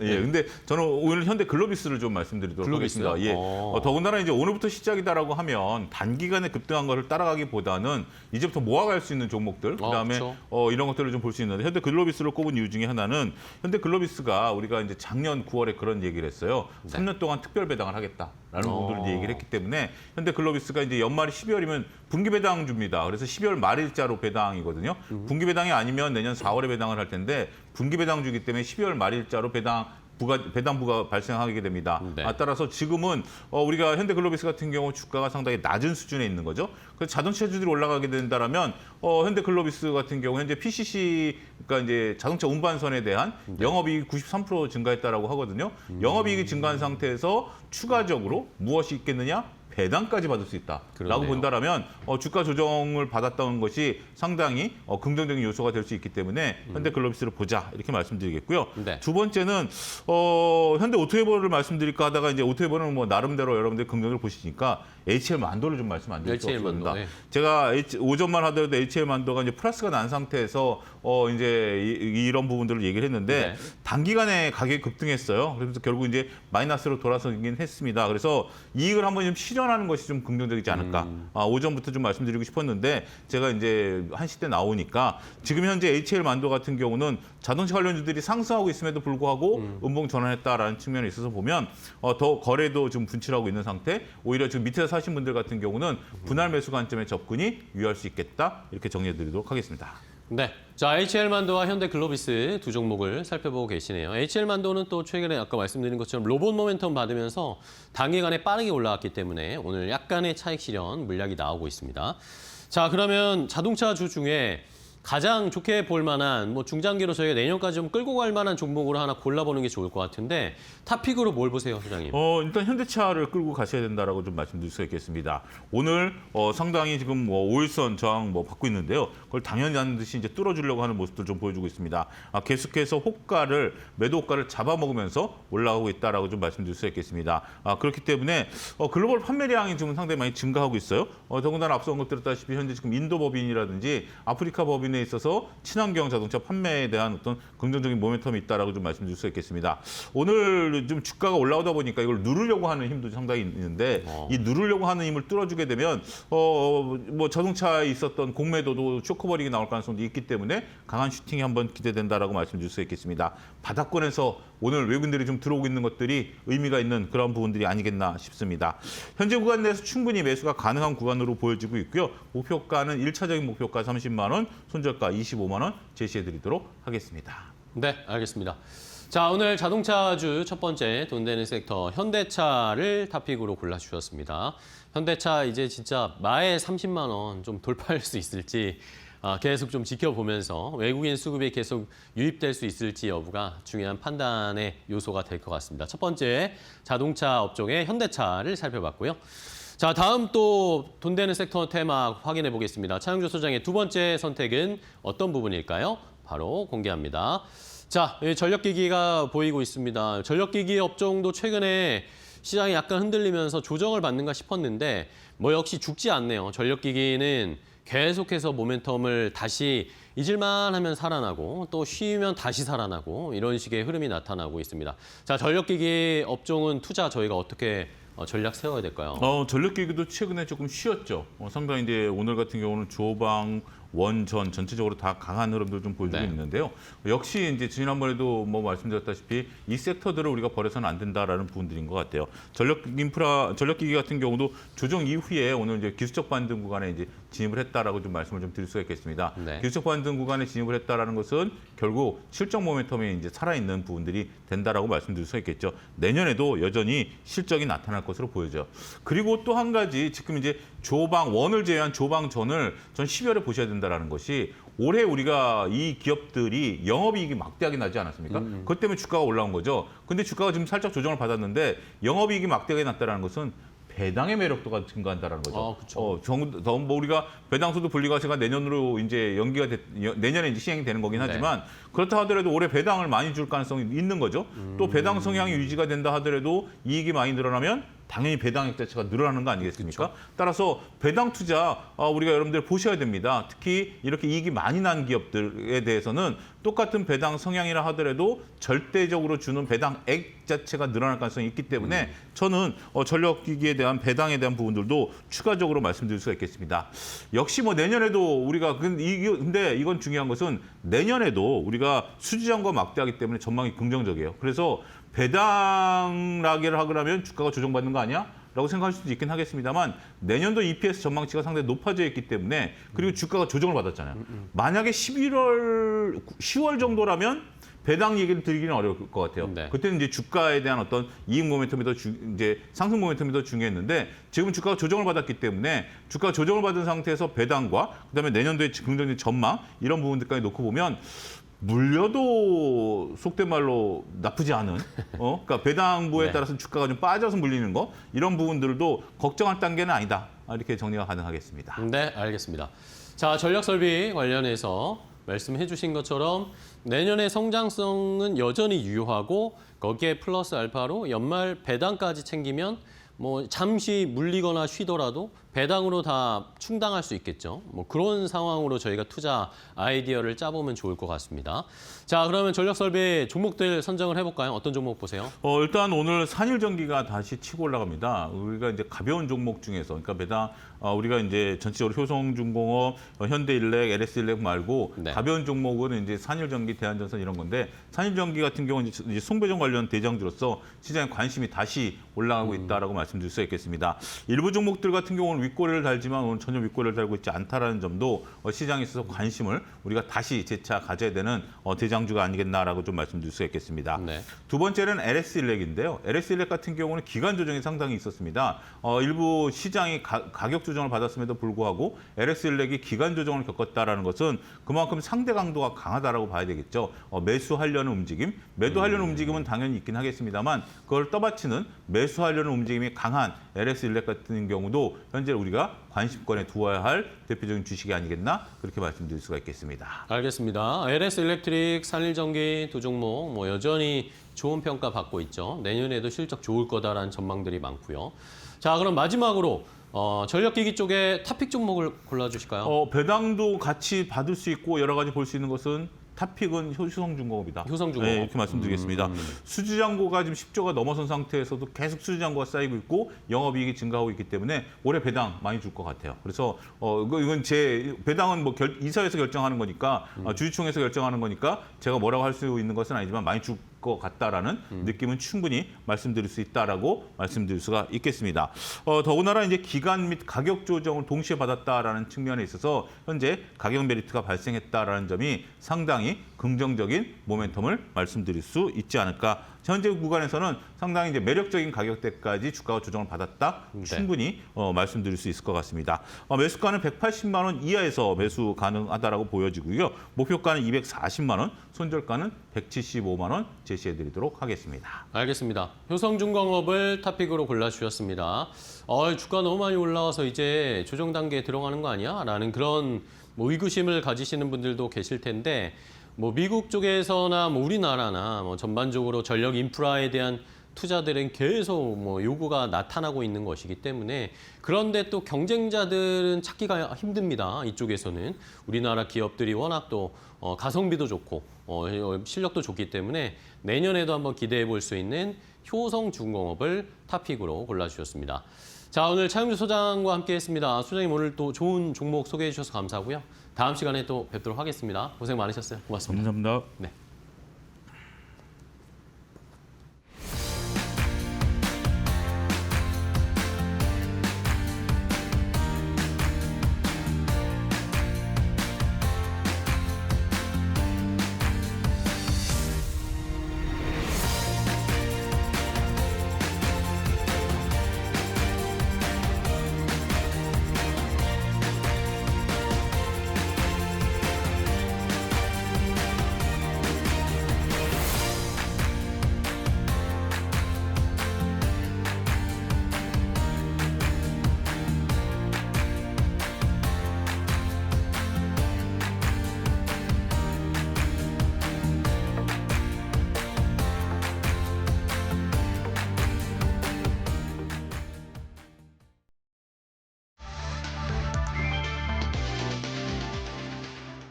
예, 근데 저는 오늘 현대 글로비스를 좀 말씀드리도록 글로비스요? 하겠습니다. 예. 더군다나 이제 오늘부터 시작이다라고 하면 단기간에 급등한 거를 따라가기보다는 이제부터 모아갈 수 있는 종목들, 그다음에 그렇죠. 이런 것들을 좀 볼 수 있는데 현대 글로비스를 꼽은 이유 중에 하나는 현대 글로비스가 우리가 이제 작년 9월에 그런 얘기를 했어요. 3년 동안 특별 배당을 하겠다라는 부분들을 이제 얘기를 했기 때문에 현대 글로비스가 이제 연말이 12월이면 분기 배당 줍니다. 그래서 12월 말일자로 배당이거든요. 분기 배당이 아니면 내년 4월에 배당을 할 텐데 분기 배당 주기 때문에 12월 말일자로 배당부가 발생하게 됩니다. 네. 따라서 지금은 우리가 현대글로비스 같은 경우 주가가 상당히 낮은 수준에 있는 거죠. 그래서 자동차주들이 올라가게 된다라면 현대글로비스 같은 경우 현재 PCC 그러니까 이제 자동차 운반선에 대한 영업이익이 93% 증가했다라고 하거든요. 영업이익이 증가한 상태에서 추가적으로 무엇이 있겠느냐? 배당까지 받을 수 있다라고 그러네요. 본다라면 주가 조정을 받았다는 것이 상당히 긍정적인 요소가 될 수 있기 때문에 현대글로비스를 보자 이렇게 말씀드리겠고요. 네. 두 번째는 현대 오토에버를 말씀드릴까 하다가 이제 오토에버는 뭐 나름대로 여러분들 긍정을 보시니까 HL 만도를 좀 말씀 안 드릴 수 HL 없습니다. 만도, 네. 제가 오전만 하더라도 HL 만도가 이제 플러스가 난 상태에서 이제 이런 부분들을 얘기를 했는데 네. 단기간에 가격이 급등했어요. 그래서 결국 이제 마이너스로 돌아서긴 했습니다. 그래서 이익을 한번 좀 실현하는 것이 좀 긍정적이지 않을까. 오전부터 좀 말씀드리고 싶었는데 제가 이제 1시 때 나오니까 지금 현재 HL 만도 같은 경우는 자동차 관련주들이 상승하고 있음에도 불구하고 음봉 전환했다라는 측면에 있어서 보면 더 거래도 좀 분출하고 있는 상태. 오히려 지금 밑에서 사신 분들 같은 경우는 분할 매수 관점의 접근이 유효할 수 있겠다. 이렇게 정리해드리도록 하겠습니다. 네, 자 HL만도와 현대글로비스 두 종목을 살펴보고 계시네요. HL만도는 또 최근에 아까 말씀드린 것처럼 로봇 모멘텀 받으면서 단기간에 빠르게 올라왔기 때문에 오늘 약간의 차익 실현 물량이 나오고 있습니다. 자, 그러면 자동차주 중에 가장 좋게 볼 만한 뭐 중장기로 저희가 내년까지 좀 끌고 갈 만한 종목으로 하나 골라보는 게 좋을 것 같은데 탑픽으로 뭘 보세요, 소장님? 일단 현대차를 끌고 가셔야 된다라고 좀 말씀드릴 수 있겠습니다. 오늘 상당히 지금 5일선 저항 받고 있는데요. 그걸 당연히 하는 듯이 이제 뚫어주려고 하는 모습들 좀 보여주고 있습니다. 계속해서 매도 호가를 잡아먹으면서 올라가고 있다라고 좀 말씀드릴 수 있겠습니다. 그렇기 때문에 글로벌 판매량이 지금 상당히 많이 증가하고 있어요. 더군다나 앞서 언급드렸다시피 현재 지금 인도 법인이라든지 아프리카 법인에 있어서 친환경 자동차 판매에 대한 어떤 긍정적인 모멘텀이 있다라고 좀 말씀드릴 수 있겠습니다. 오늘 좀 주가가 올라오다 보니까 이걸 누르려고 하는 힘도 상당히 있는데 이 누르려고 하는 힘을 뚫어주게 되면 자동차에 있었던 공매도도 쇼크버링이 나올 가능성도 있기 때문에 강한 슈팅이 한번 기대된다라고 말씀드릴 수 있겠습니다. 바닥권에서 오늘 외국인들이 좀 들어오고 있는 것들이 의미가 있는 그런 부분들이 아니겠나 싶습니다. 현재 구간 내에서 충분히 매수가 가능한 구간으로 보여지고 있고요. 목표가는 1차적인 목표가 30만 원, 손절가 25만 원 제시해드리도록 하겠습니다. 네, 알겠습니다. 자, 오늘 자동차주 첫 번째 돈 되는 섹터 현대차를 탑픽으로 골라주셨습니다. 현대차 이제 진짜 마에 30만 원 좀 돌파할 수 있을지 계속 좀 지켜보면서 외국인 수급이 계속 유입될 수 있을지 여부가 중요한 판단의 요소가 될 것 같습니다. 첫 번째 자동차 업종의 현대차를 살펴봤고요. 자, 다음 또 돈 되는 섹터 테마 확인해 보겠습니다. 차영주 소장의 두 번째 선택은 어떤 부분일까요? 바로 공개합니다. 자, 전력기기가 보이고 있습니다. 전력기기 업종도 최근에 시장이 약간 흔들리면서 조정을 받는가 싶었는데 역시 죽지 않네요. 전력기기는 계속해서 모멘텀을 다시 잊을만 하면 살아나고 또 쉬면 다시 살아나고 이런 식의 흐름이 나타나고 있습니다. 자, 전력기기 업종은 투자 저희가 어떻게 전략 세워야 될까요? 전력기기도 최근에 조금 쉬었죠. 상당히 이제 오늘 같은 경우는 조방, 원전 전체적으로 다 강한 흐름들 좀 보여주고 있는데요. 역시 이제 지난번에도 말씀드렸다시피 이 섹터들을 우리가 버려서는 안 된다라는 부분들인 것 같아요. 전력기기 같은 경우도 조정 이후에 오늘 이제 기술적 반등 구간에 이제 진입을 했다라고 좀 말씀을 좀 드릴 수가 있겠습니다. 네. 기술적 반등 구간에 진입을 했다라는 것은 결국 실적 모멘텀이 이제 살아있는 부분들이 된다라고 말씀드릴 수 있겠죠. 내년에도 여전히 실적이 나타날 것으로 보여져요. 그리고 또 한 가지 지금 이제 원을 제외한 조방전을 전 12월에 보셔야 된다라는 것이 올해 우리가 이 기업들이 영업이익이 막대하게 나지 않았습니까? 그것 때문에 주가가 올라온 거죠. 근데 주가가 지금 살짝 조정을 받았는데 영업이익이 막대하게 났다라는 것은 배당의 매력도가 증가한다는 거죠. 그렇죠. 우리가 배당수도 분리과세가 내년으로 이제 내년에 이제 시행이 되는 거긴 하지만 그렇다 하더라도 올해 배당을 많이 줄 가능성이 있는 거죠. 또 배당 성향이 유지가 된다 하더라도 이익이 많이 늘어나면 당연히 배당액 자체가 늘어나는 거 아니겠습니까? 그렇죠. 따라서 배당 투자 우리가 여러분들 보셔야 됩니다. 특히 이렇게 이익이 많이 난 기업들에 대해서는 똑같은 배당 성향이라 하더라도 절대적으로 주는 배당액 자체가 늘어날 가능성이 있기 때문에 저는 전력기기에 대한 배당에 대한 부분들도 추가적으로 말씀드릴 수가 있겠습니다. 역시 내년에도 우리가 근데 이건 중요한 것은 내년에도 우리가 수지장과 막대하기 때문에 전망이 긍정적이에요. 그래서 배당락을 하려면 주가가 조정받는 거 아니야? 라고 생각할 수도 있긴 하겠습니다만 내년도 EPS 전망치가 상당히 높아져 있기 때문에 그리고 주가가 조정을 받았잖아요. 만약에 10월 정도라면 배당 얘기를 드리기는 어려울 것 같아요. 네. 그때는 이제 주가에 대한 어떤 이익 모멘텀이 이제 상승 모멘텀이 더 중요했는데 지금 주가가 조정을 받았기 때문에 주가가 조정을 받은 상태에서 배당과 그다음에 내년도의 긍정적인 전망 이런 부분들까지 놓고 보면 물려도 속된 말로 나쁘지 않은 그러니까 배당부에 따라서 주가가 좀 빠져서 물리는 거 이런 부분들도 걱정할 단계는 아니다. 이렇게 정리가 가능하겠습니다. 네, 알겠습니다. 자, 전력 설비 관련해서 말씀해 주신 것처럼 내년의 성장성은 여전히 유효하고 거기에 플러스 알파로 연말 배당까지 챙기면 잠시 물리거나 쉬더라도 배당으로 다 충당할 수 있겠죠. 그런 상황으로 저희가 투자 아이디어를 짜보면 좋을 것 같습니다. 자, 그러면 전력설비 종목들 선정을 해볼까요? 어떤 종목 보세요? 일단 오늘 산일전기가 다시 치고 올라갑니다. 우리가 이제 가벼운 종목 중에서, 그러니까 배당 우리가 이제 전체적으로 효성중공업, 현대일렉, LS일렉 말고 가벼운 종목은 이제 산일전기, 대한전선 이런 건데 산일전기 같은 경우는 이제 송배전 관련 대장주로서 시장에 관심이 다시 올라가고 있다라고 말씀드릴 수 있겠습니다. 일부 종목들 같은 경우는 오늘 윗꼬리를 달지만 오늘 전혀 윗꼬리를 달고 있지 않다라는 점도 시장에 있어서 관심을 우리가 다시 재차 가져야 되는 대장주가 아니겠나라고 좀 말씀드릴 수 있겠습니다. 네. 두 번째는 LS 일렉인데요. LS 일렉 같은 경우는 기간 조정이 상당히 있었습니다. 일부 시장이 가격 조정을 받았음에도 불구하고 LS 일렉이 기간 조정을 겪었다라는 것은 그만큼 상대 강도가 강하다라고 봐야 되겠죠. 매수하려는 움직임, 매도하려는 움직임은 당연히 있긴 하겠습니다만 그걸 떠받치는 매수하려는 움직임이 강한 LS 일렉 같은 경우도 현재 우리가 관심권에 두어야 할 대표적인 주식이 아니겠나 그렇게 말씀드릴 수가 있겠습니다. 알겠습니다. LS 일렉트릭, 산일전기 두 종목 뭐 여전히 좋은 평가 받고 있죠. 내년에도 실적 좋을 거다라는 전망들이 많고요. 자, 그럼 마지막으로 전력기기 쪽에 탑픽 종목을 골라주실까요? 배당도 같이 받을 수 있고 여러 가지 볼 수 있는 것은 탑픽은 효성중공업이다. 효성중공업. 네, 이렇게 말씀드리겠습니다. 수주잔고가 지금 10조가 넘어선 상태에서도 계속 수주잔고가 쌓이고 있고 영업이익이 증가하고 있기 때문에 올해 배당 많이 줄 것 같아요. 그래서 이건 제 배당은 뭐 이사회에서 결정하는 거니까 주주총회에서 결정하는 거니까 제가 뭐라고 할 수 있는 것은 아니지만 많이 줄 것 같다라는 느낌은 충분히 말씀드릴 수 있다라고 말씀드릴 수가 있겠습니다. 더군다나 이제 기간 및 가격 조정을 동시에 받았다라는 측면에 있어서 현재 가격 메리트가 발생했다라는 점이 상당히 긍정적인 모멘텀을 말씀드릴 수 있지 않을까. 현재 구간에서는 상당히 이제 매력적인 가격대까지 주가가 조정을 받았다. 네. 충분히 말씀드릴 수 있을 것 같습니다. 매수가는 180만 원 이하에서 매수 가능하다라고 보여지고요. 목표가는 240만 원, 손절가는 175만 원 제시해드리도록 하겠습니다. 알겠습니다. 효성중공업을 탑픽으로 골라주셨습니다. 주가 너무 많이 올라와서 이제 조정 단계에 들어가는 거 아니야? 라는 그런 의구심을 가지시는 분들도 계실 텐데 미국 쪽에서나 우리나라나 전반적으로 전력 인프라에 대한 투자들은 계속 요구가 나타나고 있는 것이기 때문에 그런데 또 경쟁자들은 찾기가 힘듭니다. 이쪽에서는 우리나라 기업들이 워낙 또 가성비도 좋고 실력도 좋기 때문에 내년에도 한번 기대해 볼 수 있는 효성중공업을 탑픽으로 골라주셨습니다. 자, 오늘 차영주 소장과 함께했습니다. 소장님 오늘 또 좋은 종목 소개해 주셔서 감사하고요. 다음 시간에 또 뵙도록 하겠습니다. 고생 많으셨어요. 고맙습니다. 감사합니다. 네.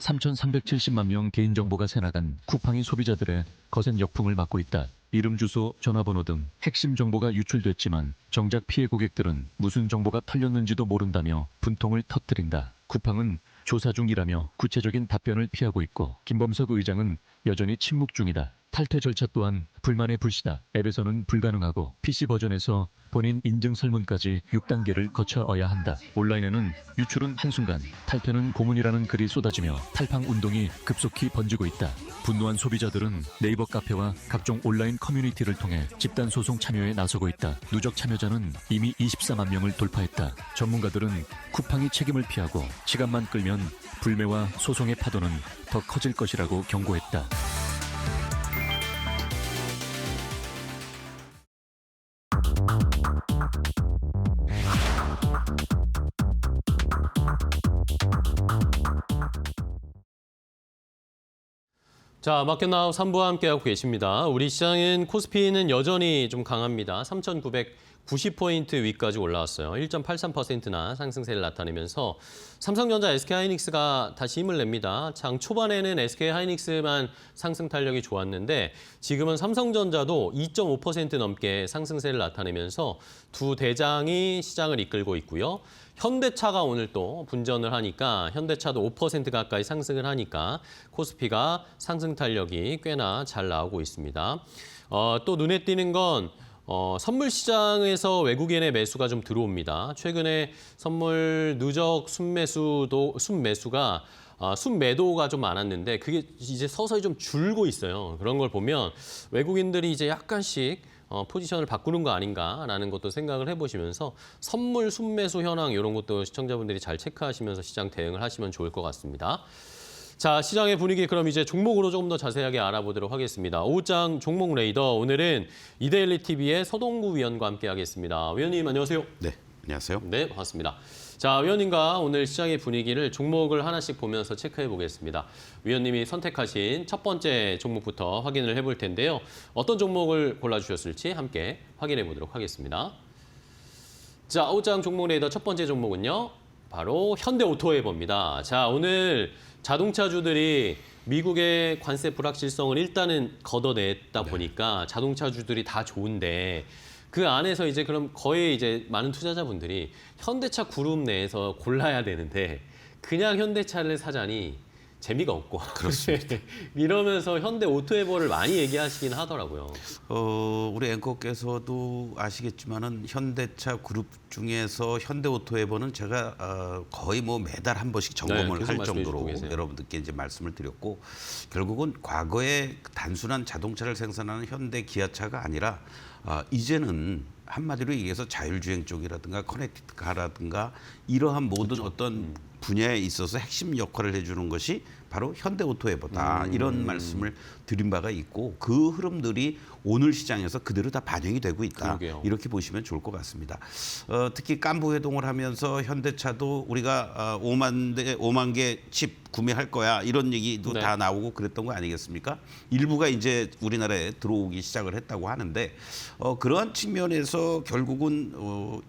(3,370만 명) 개인정보가 새나간 쿠팡이 소비자들의 거센 역풍을 맞고 있다. 이름, 주소, 전화번호 등 핵심 정보가 유출됐지만 정작 피해 고객들은 무슨 정보가 털렸는지도 모른다며 분통을 터뜨린다. 쿠팡은 조사 중이라며 구체적인 답변을 피하고 있고 김범석 의장은 여전히 침묵 중이다. 탈퇴 절차 또한 불만의 불씨다. 앱에서는 불가능하고 PC 버전에서 본인 인증 설문까지 6단계를 거쳐야 한다. 온라인에는 유출은 한순간, 탈퇴는 고문이라는 글이 쏟아지며 탈팡 운동이 급속히 번지고 있다. 분노한 소비자들은 네이버 카페와 각종 온라인 커뮤니티를 통해 집단 소송 참여에 나서고 있다. 누적 참여자는 이미 24만 명을 돌파했다. 전문가들은 쿠팡이 책임을 피하고 시간만 끌면 불매와 소송의 파도는 더 커질 것이라고 경고했다. 자, 마켓나우 3부와 함께하고 계십니다. 우리 시장은 코스피는 여전히 좀 강합니다. 3,990포인트 위까지 올라왔어요. 1.83%나 상승세를 나타내면서 삼성전자, SK하이닉스가 다시 힘을 냅니다. 장 초반에는 SK하이닉스만 상승 탄력이 좋았는데 지금은 삼성전자도 2.5% 넘게 상승세를 나타내면서 두 대장이 시장을 이끌고 있고요. 현대차가 오늘 또 분전을 하니까 현대차도 5% 가까이 상승을 하니까 코스피가 상승 탄력이 꽤나 잘 나오고 있습니다. 또 눈에 띄는 건 선물 시장에서 외국인의 매수가 좀 들어옵니다. 최근에 선물 누적 순매수가 순매도가 좀 많았는데 그게 이제 서서히 좀 줄고 있어요. 그런 걸 보면 외국인들이 이제 약간씩 포지션을 바꾸는 거 아닌가라는 것도 생각을 해보시면서 선물 순매수 현황 이런 것도 시청자분들이 잘 체크하시면서 시장 대응을 하시면 좋을 것 같습니다. 자, 시장의 분위기 그럼 이제 종목으로 조금 더 자세하게 알아보도록 하겠습니다. 오후장 종목 레이더 오늘은 이데일리 TV의 서동구 위원과 함께하겠습니다. 위원님 안녕하세요. 네, 안녕하세요. 네, 반갑습니다. 자, 위원님과 오늘 시장의 분위기를 종목을 하나씩 보면서 체크해 보겠습니다. 위원님이 선택하신 첫 번째 종목부터 확인을 해볼 텐데요. 어떤 종목을 골라주셨을지 함께 확인해 보도록 하겠습니다. 자, 오후장 종목 레이더 첫 번째 종목은요. 바로 현대오토웨이버입니다. 자, 오늘 자동차주들이 미국의 관세 불확실성을 일단은 걷어냈다 보니까 자동차주들이 다 좋은데 그 안에서 이제 그럼 거의 이제 많은 투자자분들이 현대차 그룹 내에서 골라야 되는데 그냥 현대차를 사자니 재미가 없고 그렇습니다. 이러면서 현대오토웨이버를 많이 얘기하시긴 하더라고요. 우리 앵커께서도 아시겠지만은 현대차 그룹 중에서 현대오토웨이버는 제가 거의 뭐 매달 한 번씩 점검을 계속 할 말씀해 정도로 주고 계세요. 여러분들께 이제 말씀을 드렸고 결국은 과거에 단순한 자동차를 생산하는 현대 기아차가 아니라 이제는 한마디로 얘기해서 자율주행 쪽이라든가 커넥티드 카라든가 이러한 모든 어떤 분야에 있어서 핵심 역할을 해주는 것이 바로 현대오토웨이버다 이런 말씀을 드린 바가 있고 그 흐름들이 오늘 시장에서 그대로 다 반영이 되고 있다. 그러게요. 이렇게 보시면 좋을 것 같습니다. 특히 깐부 회동을 하면서 현대차도 우리가 5만 개 칩 구매할 거야 이런 얘기도 네. 다 나오고 그랬던 거 아니겠습니까? 일부가 이제 우리나라에 들어오기 시작을 했다고 하는데 그러한 측면에서 결국은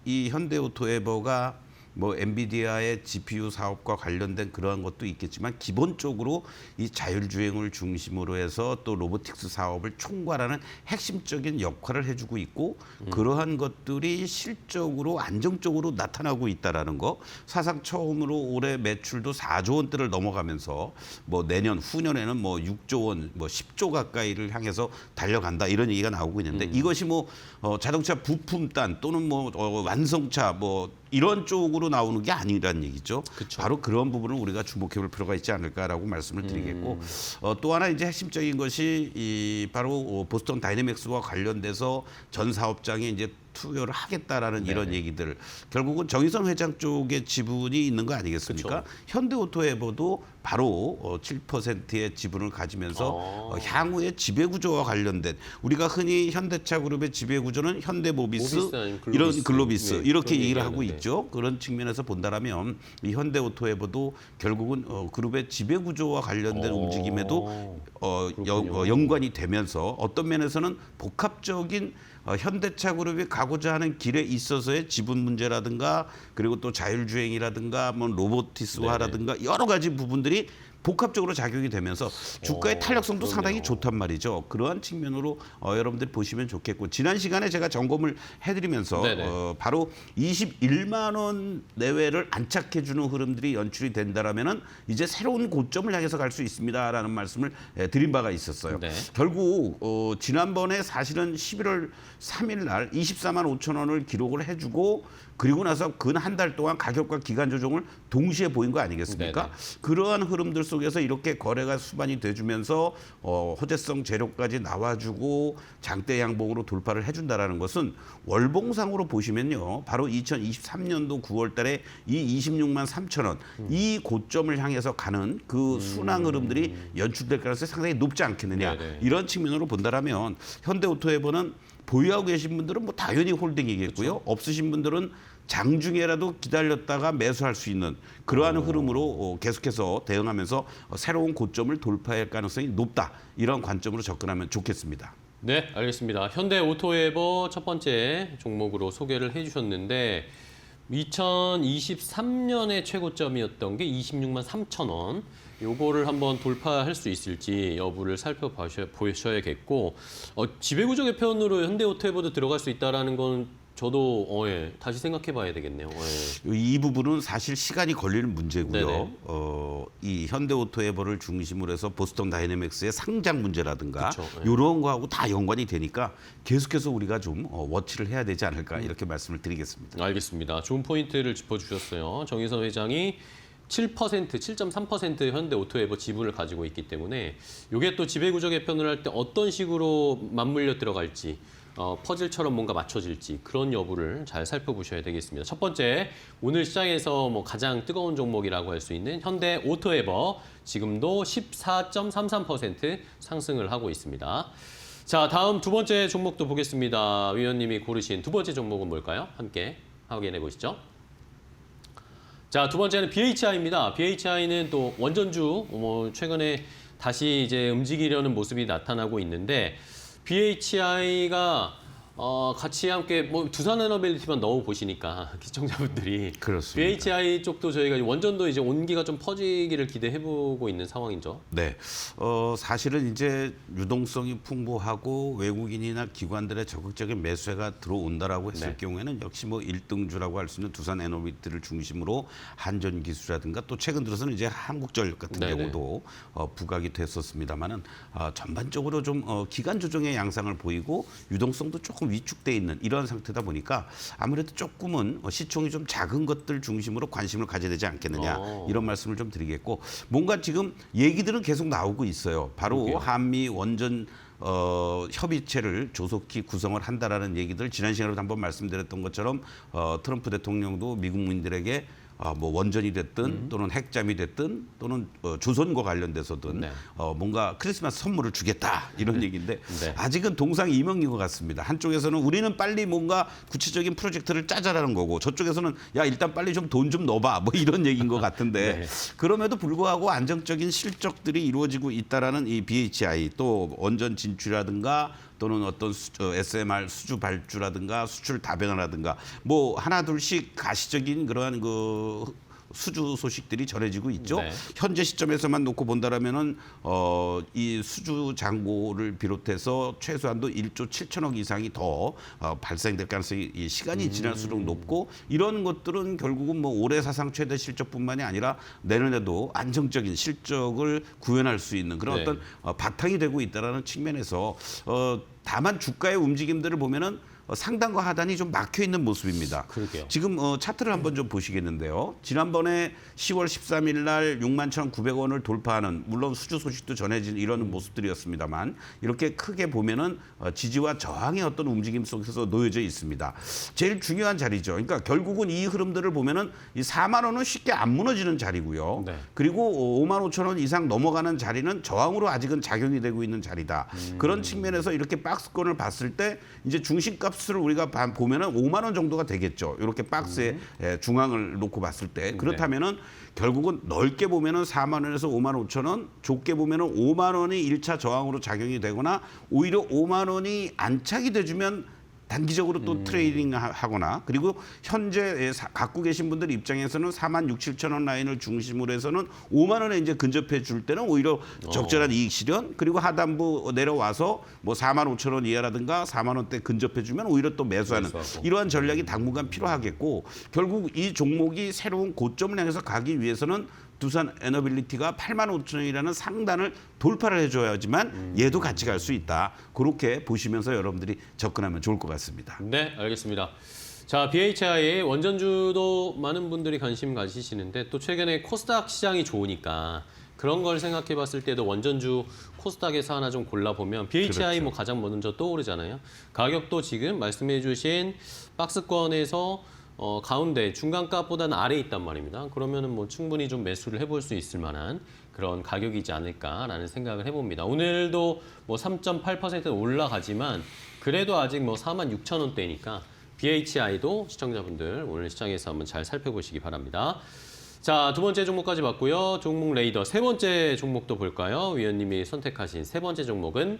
이 현대오토웨이버가 뭐 엔비디아의 GPU 사업과 관련된 그러한 것도 있겠지만 기본적으로 이 자율주행을 중심으로 해서 또 로보틱스 사업을 총괄하는 핵심적인 역할을 해주고 있고 그러한 것들이 실적으로 안정적으로 나타나고 있다라는 거. 사상 처음으로 올해 매출도 4조 원대를 넘어가면서 뭐 내년 후년에는 뭐 6조 원, 뭐 10조 가까이를 향해서 달려간다 이런 얘기가 나오고 있는데 이것이 뭐 자동차 부품단 또는 뭐 완성차 뭐 이런 쪽으로 나오는 게 아니라는 얘기죠. 그쵸. 바로 그런 부분을 우리가 주목해볼 필요가 있지 않을까라고 말씀을 드리겠고 또 하나 이제 핵심적인 것이 이 바로 보스턴 다이내믹스와 관련돼서 전 사업장에 이제 투여를 하겠다라는 이런 얘기들 결국은 정의선 회장 쪽에 지분이 있는 거 아니겠습니까? 그쵸. 현대오토웨이버도 바로 7%의 지분을 가지면서 향후의 지배구조와 관련된 우리가 흔히 현대차 그룹의 지배구조는 현대모비스 모비스 아니면 이런 글로비스. 글로비스 네, 이렇게 그런 얘기를 하고 얘기하는데. 있죠. 그런 측면에서 본다라면 이 현대오토웨이버도 결국은 그룹의 지배구조와 관련된 움직임에도 연관이 되면서 어떤 면에서는 복합적인 현대차 그룹이 가고자 하는 길에 있어서의 지분 문제라든가 그리고 또 자율주행이라든가 뭐 로보티스화라든가 여러 가지 부분들이 복합적으로 작용이 되면서 주가의 탄력성도 그러네요. 상당히 좋단 말이죠. 그러한 측면으로 여러분들 보시면 좋겠고 지난 시간에 제가 점검을 해드리면서 네네. 바로 21만 원 내외를 안착해주는 흐름들이 연출이 된다라면은 이제 새로운 고점을 향해서 갈 수 있습니다라는 말씀을 드린 바가 있었어요. 네. 결국 지난번에 사실은 11월 3일 날 24만 5천 원을 기록을 해주고 그리고 나서 근 한 달 동안 가격과 기간 조정을 동시에 보인 거 아니겠습니까? 네네. 그러한 흐름들 속에서 이렇게 거래가 수반이 돼주면서 호재성 재료까지 나와주고 장대 양봉으로 돌파를 해준다라는 것은 월봉상으로 보시면요. 바로 2023년도 9월 달에 이 26만 3천 원 이 고점을 향해서 가는 그 순환 흐름들이 연출될 가능성이 상당히 높지 않겠느냐. 네네. 이런 측면으로 본다라면 현대오토웨이버는 보유하고 계신 분들은 뭐 당연히 홀딩이겠고요. 그렇죠. 없으신 분들은 장중에라도 기다렸다가 매수할 수 있는 그러한 흐름으로 계속해서 대응하면서 새로운 고점을 돌파할 가능성이 높다. 이런 관점으로 접근하면 좋겠습니다. 네, 알겠습니다. 현대오토웨이버 첫 번째 종목으로 소개를 해주셨는데 2023년의 최고점이었던 게 26만 3천 원. 요거를 한번 돌파할 수 있을지 여부를 살펴보셔야겠고 지배구조 개편으로 현대오토웨이버도 들어갈 수 있다는 건 저도 예, 다시 생각해봐야 되겠네요. 예. 이 부분은 사실 시간이 걸리는 문제고요. 네네. 이 현대오토에버를 중심으로 해서 보스턴 다이내믹스의 상장 문제라든가 그쵸, 네. 이런 거하고 다 연관이 되니까 계속해서 우리가 좀 워치를 해야 되지 않을까 이렇게 말씀을 드리겠습니다. 알겠습니다. 좋은 포인트를 짚어주셨어요. 정의선 회장이 7.3% 현대오토에버 지분을 가지고 있기 때문에 이게 또 지배구조 개편을 할 때 어떤 식으로 맞물려 들어갈지 퍼즐처럼 뭔가 맞춰질지 그런 여부를 잘 살펴보셔야 되겠습니다. 첫 번째, 오늘 시장에서 뭐 가장 뜨거운 종목이라고 할 수 있는 현대오토에버 지금도 14.33% 상승을 하고 있습니다. 자, 다음 두 번째 종목도 보겠습니다. 위원님이 고르신 두 번째 종목은 뭘까요? 함께 확인해 보시죠. 자, 두 번째는 BHI입니다. BHI는 또 원전주 최근에 다시 이제 움직이려는 모습이 나타나고 있는데 BHI가 같이 함께 뭐 두산에너빌리티만 넣어 보시니까 시청자분들이 그렇습니다. BHI 쪽도 저희가 원전도 이제 온기가 좀 퍼지기를 기대해 보고 있는 상황이죠. 네, 사실은 이제 유동성이 풍부하고 외국인이나 기관들의 적극적인 매수가 들어온다라고 했을 네. 경우에는 역시 뭐 1등주라고 할 수 있는 두산 에너비트를 중심으로 한전기술이라든가 또 최근 들어서는 이제 한국전력 같은 네네. 경우도 부각이 됐었습니다만은 전반적으로 좀 기간 조정의 양상을 보이고 유동성도 조금 위축돼 있는 이런 상태다 보니까 아무래도 조금은 시총이 좀 작은 것들 중심으로 관심을 가져야 되지 않겠느냐 이런 말씀을 좀 드리겠고 뭔가 지금 얘기들은 계속 나오고 있어요. 바로 그러게요. 한미 원전 협의체를 조속히 구성을 한다라는 얘기들 지난 시간에도 한번 말씀드렸던 것처럼 트럼프 대통령도 미국민들에게 뭐 원전이 됐든 또는 핵잠이 됐든 또는 조선과 관련돼서든 네. 뭔가 크리스마스 선물을 주겠다 이런 얘기인데 네. 아직은 동상이명인 것 같습니다. 한쪽에서는 우리는 빨리 뭔가 구체적인 프로젝트를 짜자라는 거고 저쪽에서는 야 일단 빨리 좀 돈 좀 넣어봐 뭐 이런 얘기인 것 같은데 네. 그럼에도 불구하고 안정적인 실적들이 이루어지고 있다라는 이 BHI 또 원전 진출이라든가 또는 어떤 SMR 수주 발주라든가 수출 다변화라든가 뭐 하나 둘씩 가시적인 그러한 그 수주 소식들이 전해지고 있죠. 네. 현재 시점에서만 놓고 본다라면은 이 수주 잔고를 비롯해서 최소한도 1조 7천억 이상이 더 발생될 가능성이 이 시간이 지날수록 높고 이런 것들은 결국은 뭐 올해 사상 최대 실적뿐만이 아니라 내년에도 안정적인 실적을 구현할 수 있는 그런 네. 어떤 바탕이 되고 있다라는 측면에서 다만 주가의 움직임들을 보면은 상단과 하단이 좀 막혀 있는 모습입니다. 그러게요. 지금 차트를 한번 좀 보시겠는데요. 지난번에 10월 13일 날 61,900원을 돌파하는 물론 수주 소식도 전해진 이런 모습들이었습니다만 이렇게 크게 보면은 지지와 저항의 어떤 움직임 속에서 놓여져 있습니다. 제일 중요한 자리죠. 그러니까 결국은 이 흐름들을 보면은 이 4만 원은 쉽게 안 무너지는 자리고요. 네. 그리고 5만 5천 원 이상 넘어가는 자리는 저항으로 아직은 작용이 되고 있는 자리다. 그런 측면에서 이렇게 박스권을 봤을 때 이제 중심값 을 우리가 보면은 5만 원 정도가 되겠죠. 이렇게 박스에 중앙을 놓고 봤을 때 그렇다면은 결국은 넓게 보면은 4만 원에서 5만 5천 원, 좁게 보면은 5만 원이 1차 저항으로 작용이 되거나 오히려 5만 원이 안착이 돼주면 단기적으로 또 트레이딩 하거나 그리고 현재 갖고 계신 분들 입장에서는 4만 6, 7천 원 라인을 중심으로 해서는 5만 원에 이제 근접해 줄 때는 오히려 적절한 이익 실현 그리고 하단부 내려와서 뭐 4만 5천 원 이하라든가 4만 원대 근접해 주면 오히려 또 매수하는 매수하고. 이러한 전략이 당분간 필요하겠고 결국 이 종목이 새로운 고점을 향해서 가기 위해서는 두산 에너빌리티가 8만 5천 원이라는 상단을 돌파를 해줘야지만 얘도 같이 갈 수 있다. 그렇게 보시면서 여러분들이 접근하면 좋을 것 같습니다. 네, 알겠습니다. 자, BHI 원전주도 많은 분들이 관심 가지시는데 또 최근에 코스닥 시장이 좋으니까 그런 걸 생각해 봤을 때도 원전주 코스닥에서 하나 좀 골라보면 BHI 그렇죠. 뭐 가장 먼저 떠오르잖아요. 가격도 지금 말씀해 주신 박스권에서 가운데 중간값보다는 아래에 있단 말입니다. 그러면은 뭐 충분히 좀 매수를 해볼 수 있을 만한 그런 가격이지 않을까라는 생각을 해봅니다. 오늘도 뭐 3.8% 올라가지만 그래도 아직 뭐 46,000원대니까 BHI도 시청자분들 오늘 시장에서 한번 잘 살펴보시기 바랍니다. 자, 두 번째 종목까지 봤고요. 종목 레이더 세 번째 종목도 볼까요? 위원님이 선택하신 세 번째 종목은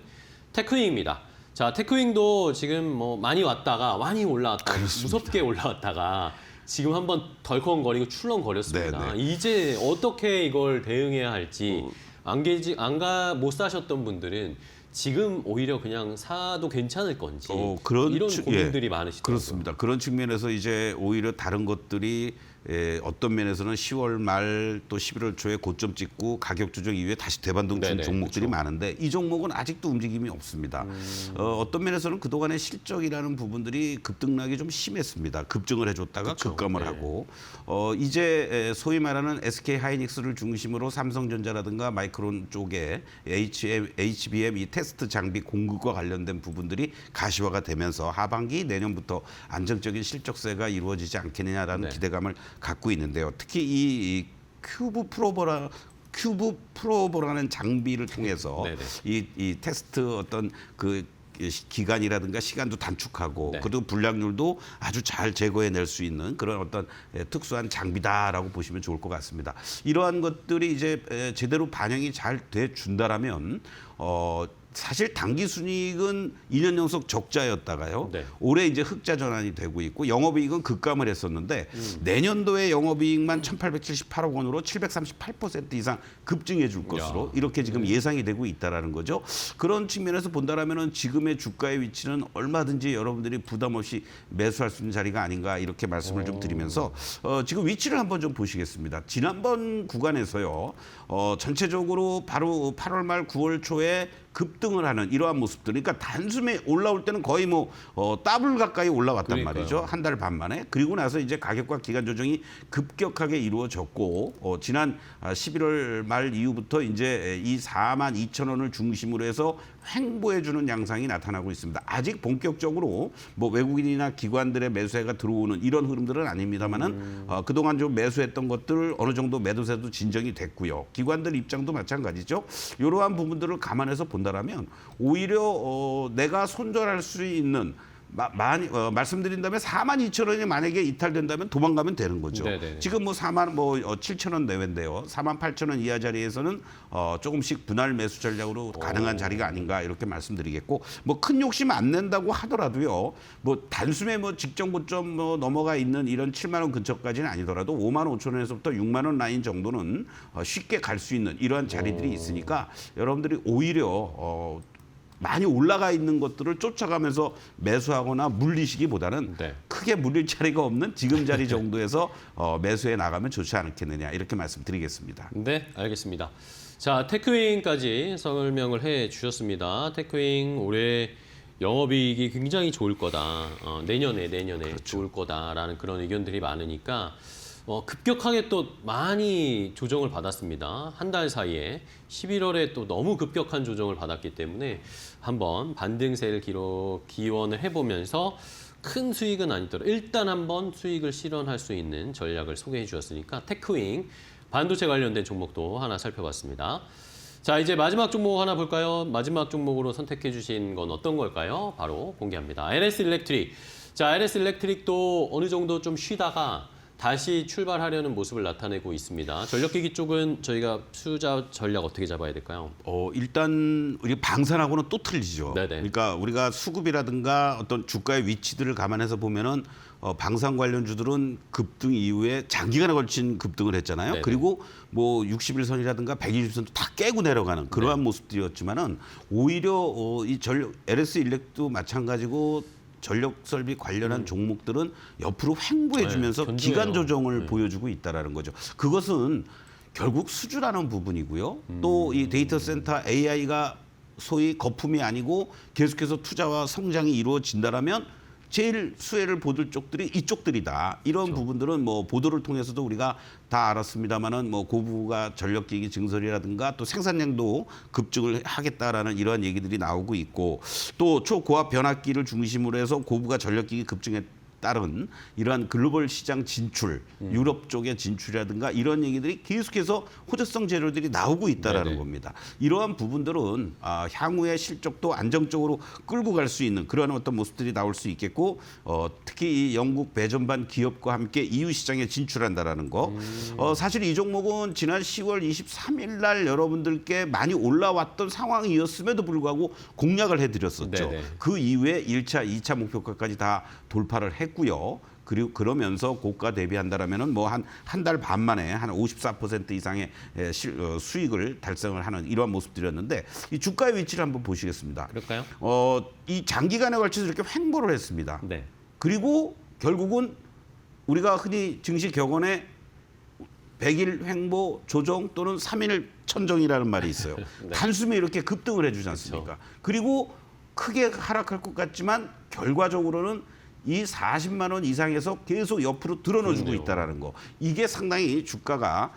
테크윙입니다. 자, 테크윙도 지금 뭐 많이 왔다가 많이 올라왔다가 무섭게 올라왔다가 지금 한번 덜컹거리고 출렁거렸습니다. 네네. 이제 어떻게 이걸 대응해야 할지 못 사셨던 분들은 지금 오히려 그냥 사도 괜찮을 건지 그런 이런 예, 고민들이 많으시더라고요. 그렇습니다. 그런 측면에서 이제 오히려 다른 것들이 어떤 면에서는 10월 말 또 11월 초에 고점 찍고 가격 조정 이후에 다시 대반등 준 네네, 종목들이 그렇죠. 많은데 이 종목은 아직도 움직임이 없습니다. 어떤 면에서는 그동안의 실적이라는 부분들이 급등락이 좀 심했습니다. 급증을 해줬다가 그렇죠. 급감을 네. 하고 이제 소위 말하는 SK 하이닉스를 중심으로 삼성전자라든가 마이크론 쪽에 HBM 이 테스트 장비 공급과 관련된 부분들이 가시화가 되면서 하반기 내년부터 안정적인 실적세가 이루어지지 않겠느냐라는 네. 기대감을 갖고 있는데요. 특히 이 큐브 프로보라는 장비를 통해서 네네. 이 테스트 어떤 그 기간이라든가 시간도 단축하고 네. 그리고 불량률도 아주 잘 제거해낼 수 있는 그런 어떤 특수한 장비다라고 보시면 좋을 것 같습니다. 이러한 것들이 이제 제대로 반영이 잘 돼 준다라면 사실 당기 순이익은 2년 연속 적자였다가요. 네. 올해 이제 흑자 전환이 되고 있고 영업이익은 급감을 했었는데 내년도에 영업이익만 1,878억 원으로 738% 이상 급증해 줄 것으로 이렇게 지금 예상이 되고 있다라는 거죠. 그런 측면에서 본다라면은 지금의 주가의 위치는 얼마든지 여러분들이 부담 없이 매수할 수 있는 자리가 아닌가 이렇게 말씀을 좀 드리면서 지금 위치를 한번 좀 보시겠습니다. 지난번 구간에서요. 전체적으로 바로 8월 말 9월 초에 급등을 하는 이러한 모습들. 그러니까 단숨에 올라올 때는 거의 뭐 더블 가까이 올라왔단 그러니까요. 말이죠. 한 달 반 만에. 그리고 나서 이제 가격과 기간 조정이 급격하게 이루어졌고 지난 11월 말 이후부터 이제 이 42,000원을 중심으로 해서 횡보해주는 양상이 나타나고 있습니다. 아직 본격적으로 뭐 외국인이나 기관들의 매수세가 들어오는 이런 흐름들은 아닙니다만은 그동안 좀 매수했던 것들 어느 정도 매도세도 진정이 됐고요. 기관들 입장도 마찬가지죠. 이러한 부분들을 감안해서 본다라면 오히려 내가 손절할 수 있는 말씀드린다면 42,000원이 만약에 이탈된다면 도망가면 되는 거죠. 네네네. 지금 뭐 7,000원 내외인데요. 48,000원 이하 자리에서는 조금씩 분할 매수 전략으로 가능한 자리가 아닌가 이렇게 말씀드리겠고 뭐 큰 욕심 안 낸다고 하더라도요. 뭐 단숨에 뭐 직전 고점 넘어가 있는 이런 7만 원 근처까지는 아니더라도 5만 5천 원에서부터 6만 원 라인 정도는 쉽게 갈 수 있는 이러한 자리들이 있으니까 여러분들이 오히려 많이 올라가 있는 것들을 쫓아가면서 매수하거나 물리시기보다는 네. 크게 물릴 자리가 없는 지금 자리 정도에서 매수해 나가면 좋지 않겠느냐 이렇게 말씀드리겠습니다. 네, 알겠습니다. 자, 테크윙까지 설명을 해 주셨습니다. 테크윙 올해 영업이익이 굉장히 좋을 거다. 내년에 그렇죠. 좋을 거다라는 그런 의견들이 많으니까 급격하게 또 많이 조정을 받았습니다. 한 달 사이에 11월에 또 너무 급격한 조정을 받았기 때문에 한번 반등세를 기원을 해보면서 큰 수익은 아니더라도 일단 한번 수익을 실현할 수 있는 전략을 소개해 주셨으니까 테크윙 반도체 관련된 종목도 하나 살펴봤습니다. 자, 이제 마지막 종목 하나 볼까요? 마지막 종목으로 선택해 주신 건 어떤 걸까요? 바로 공개합니다. LS 일렉트릭. 자, LS 일렉트릭도 어느 정도 좀 쉬다가 다시 출발하려는 모습을 나타내고 있습니다. 전력기기 쪽은 저희가 투자 전략 어떻게 잡아야 될까요? 일단 우리 방산하고는 또 틀리죠. 네네. 그러니까 우리가 수급이라든가 어떤 주가의 위치들을 감안해서 보면은 방산 관련주들은 급등 이후에 장기간에 걸친 급등을 했잖아요. 네네. 그리고 뭐 60일선이라든가 120일선도 다 깨고 내려가는 그러한 네. 모습들이었지만은 오히려 이 LS 일렉도 마찬가지고 전력 설비 관련한 종목들은 옆으로 횡보해주면서 네, 견조해요. 기간 조정을 보여주고 있다라는 거죠. 그것은 결국 수주라는 부분이고요. 또 이 데이터 센터 AI가 소위 거품이 아니고 계속해서 투자와 성장이 이루어진다라면 제일 수혜를 보들 쪽들이 이쪽들이다. 이런 부분들은 뭐 보도를 통해서도 우리가 다 알았습니다만은 뭐 고부가 전력기기 증설이라든가 또 생산량도 급증을 하겠다라는 이러한 얘기들이 나오고 있고 또 초고압 변압기를 중심으로 해서 고부가 전력기기 급증에 따른 이러한 글로벌 시장 진출, 유럽 쪽의 진출이라든가 이런 얘기들이 계속해서 호재성 재료들이 나오고 있다라는 네네. 겁니다. 이러한 부분들은 향후의 실적도 안정적으로 끌고 갈 수 있는 그런 어떤 모습들이 나올 수 있겠고 특히 이 영국 배전반 기업과 함께 EU 시장에 진출한다라는 거. 사실 이 종목은 지난 10월 23일 날 여러분들께 많이 올라왔던 상황이었음에도 불구하고 공략을 해드렸었죠. 네네. 그 이후에 1차, 2차 목표가까지 다 돌파를 했고요. 그리고 그러면서 고가 대비한다라면은 뭐 한 달 반 만에 한 54% 이상의 수익을 달성을 하는 이러한 모습들이었는데 이 주가의 위치를 한번 보시겠습니다. 그럴까요? 이 장기간에 걸쳐서 이렇게 횡보를 했습니다. 네. 그리고 결국은 우리가 흔히 증시 격언에 100일 횡보 조정 또는 3일 천정이라는 말이 있어요. 네. 단숨에 이렇게 급등을 해주지 않습니까? 그리고 크게 하락할 것 같지만 결과적으로는 이 40만 원 이상에서 계속 옆으로 드러넣어주고 그렇네요. 있다는 거. 이게 상당히 주가가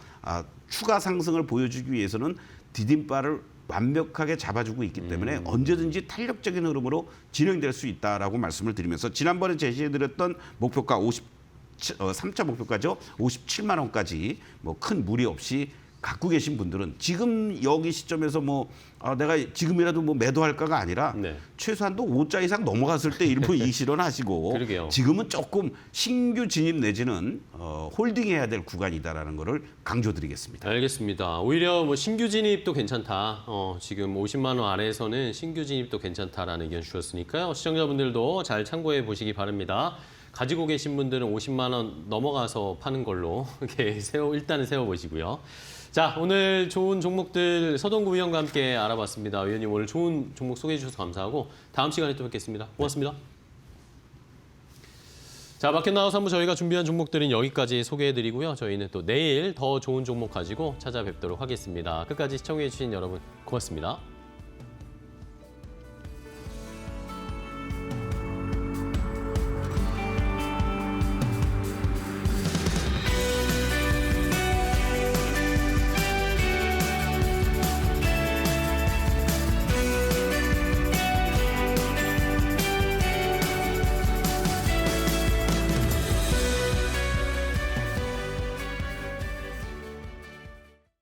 추가 상승을 보여주기 위해서는 디딤발을 완벽하게 잡아주고 있기 때문에 언제든지 탄력적인 흐름으로 진행될 수 있다라고 말씀을 드리면서 지난번에 제시해드렸던 목표가 3차 목표가죠. 57만 원까지 뭐 큰 무리 없이 갖고 계신 분들은 지금 여기 시점에서 뭐 내가 지금이라도 뭐 매도할까가 아니라 네. 최소한도 5자 이상 넘어갔을 때 일부 이익 실현하시고 그러게요. 지금은 조금 신규 진입 내지는 홀딩해야 될 구간이다라는 거를 강조드리겠습니다. 알겠습니다. 오히려 뭐 신규 진입도 괜찮다. 지금 50만 원 아래에서는 신규 진입도 괜찮다라는 의견 주셨으니까요. 시청자분들도 잘 참고해 보시기 바랍니다. 가지고 계신 분들은 50만 원 넘어가서 파는 걸로 이렇게 일단은 세워보시고요. 자, 오늘 좋은 종목들 서동구 위원과 함께 알아봤습니다. 위원님 오늘 좋은 종목 소개해 주셔서 감사하고 다음 시간에 또 뵙겠습니다. 고맙습니다. 자, 마켓나우 3부 저희가 준비한 종목들은 여기까지 소개해드리고요. 저희는 또 내일 더 좋은 종목 가지고 찾아뵙도록 하겠습니다. 끝까지 시청해 주신 여러분 고맙습니다.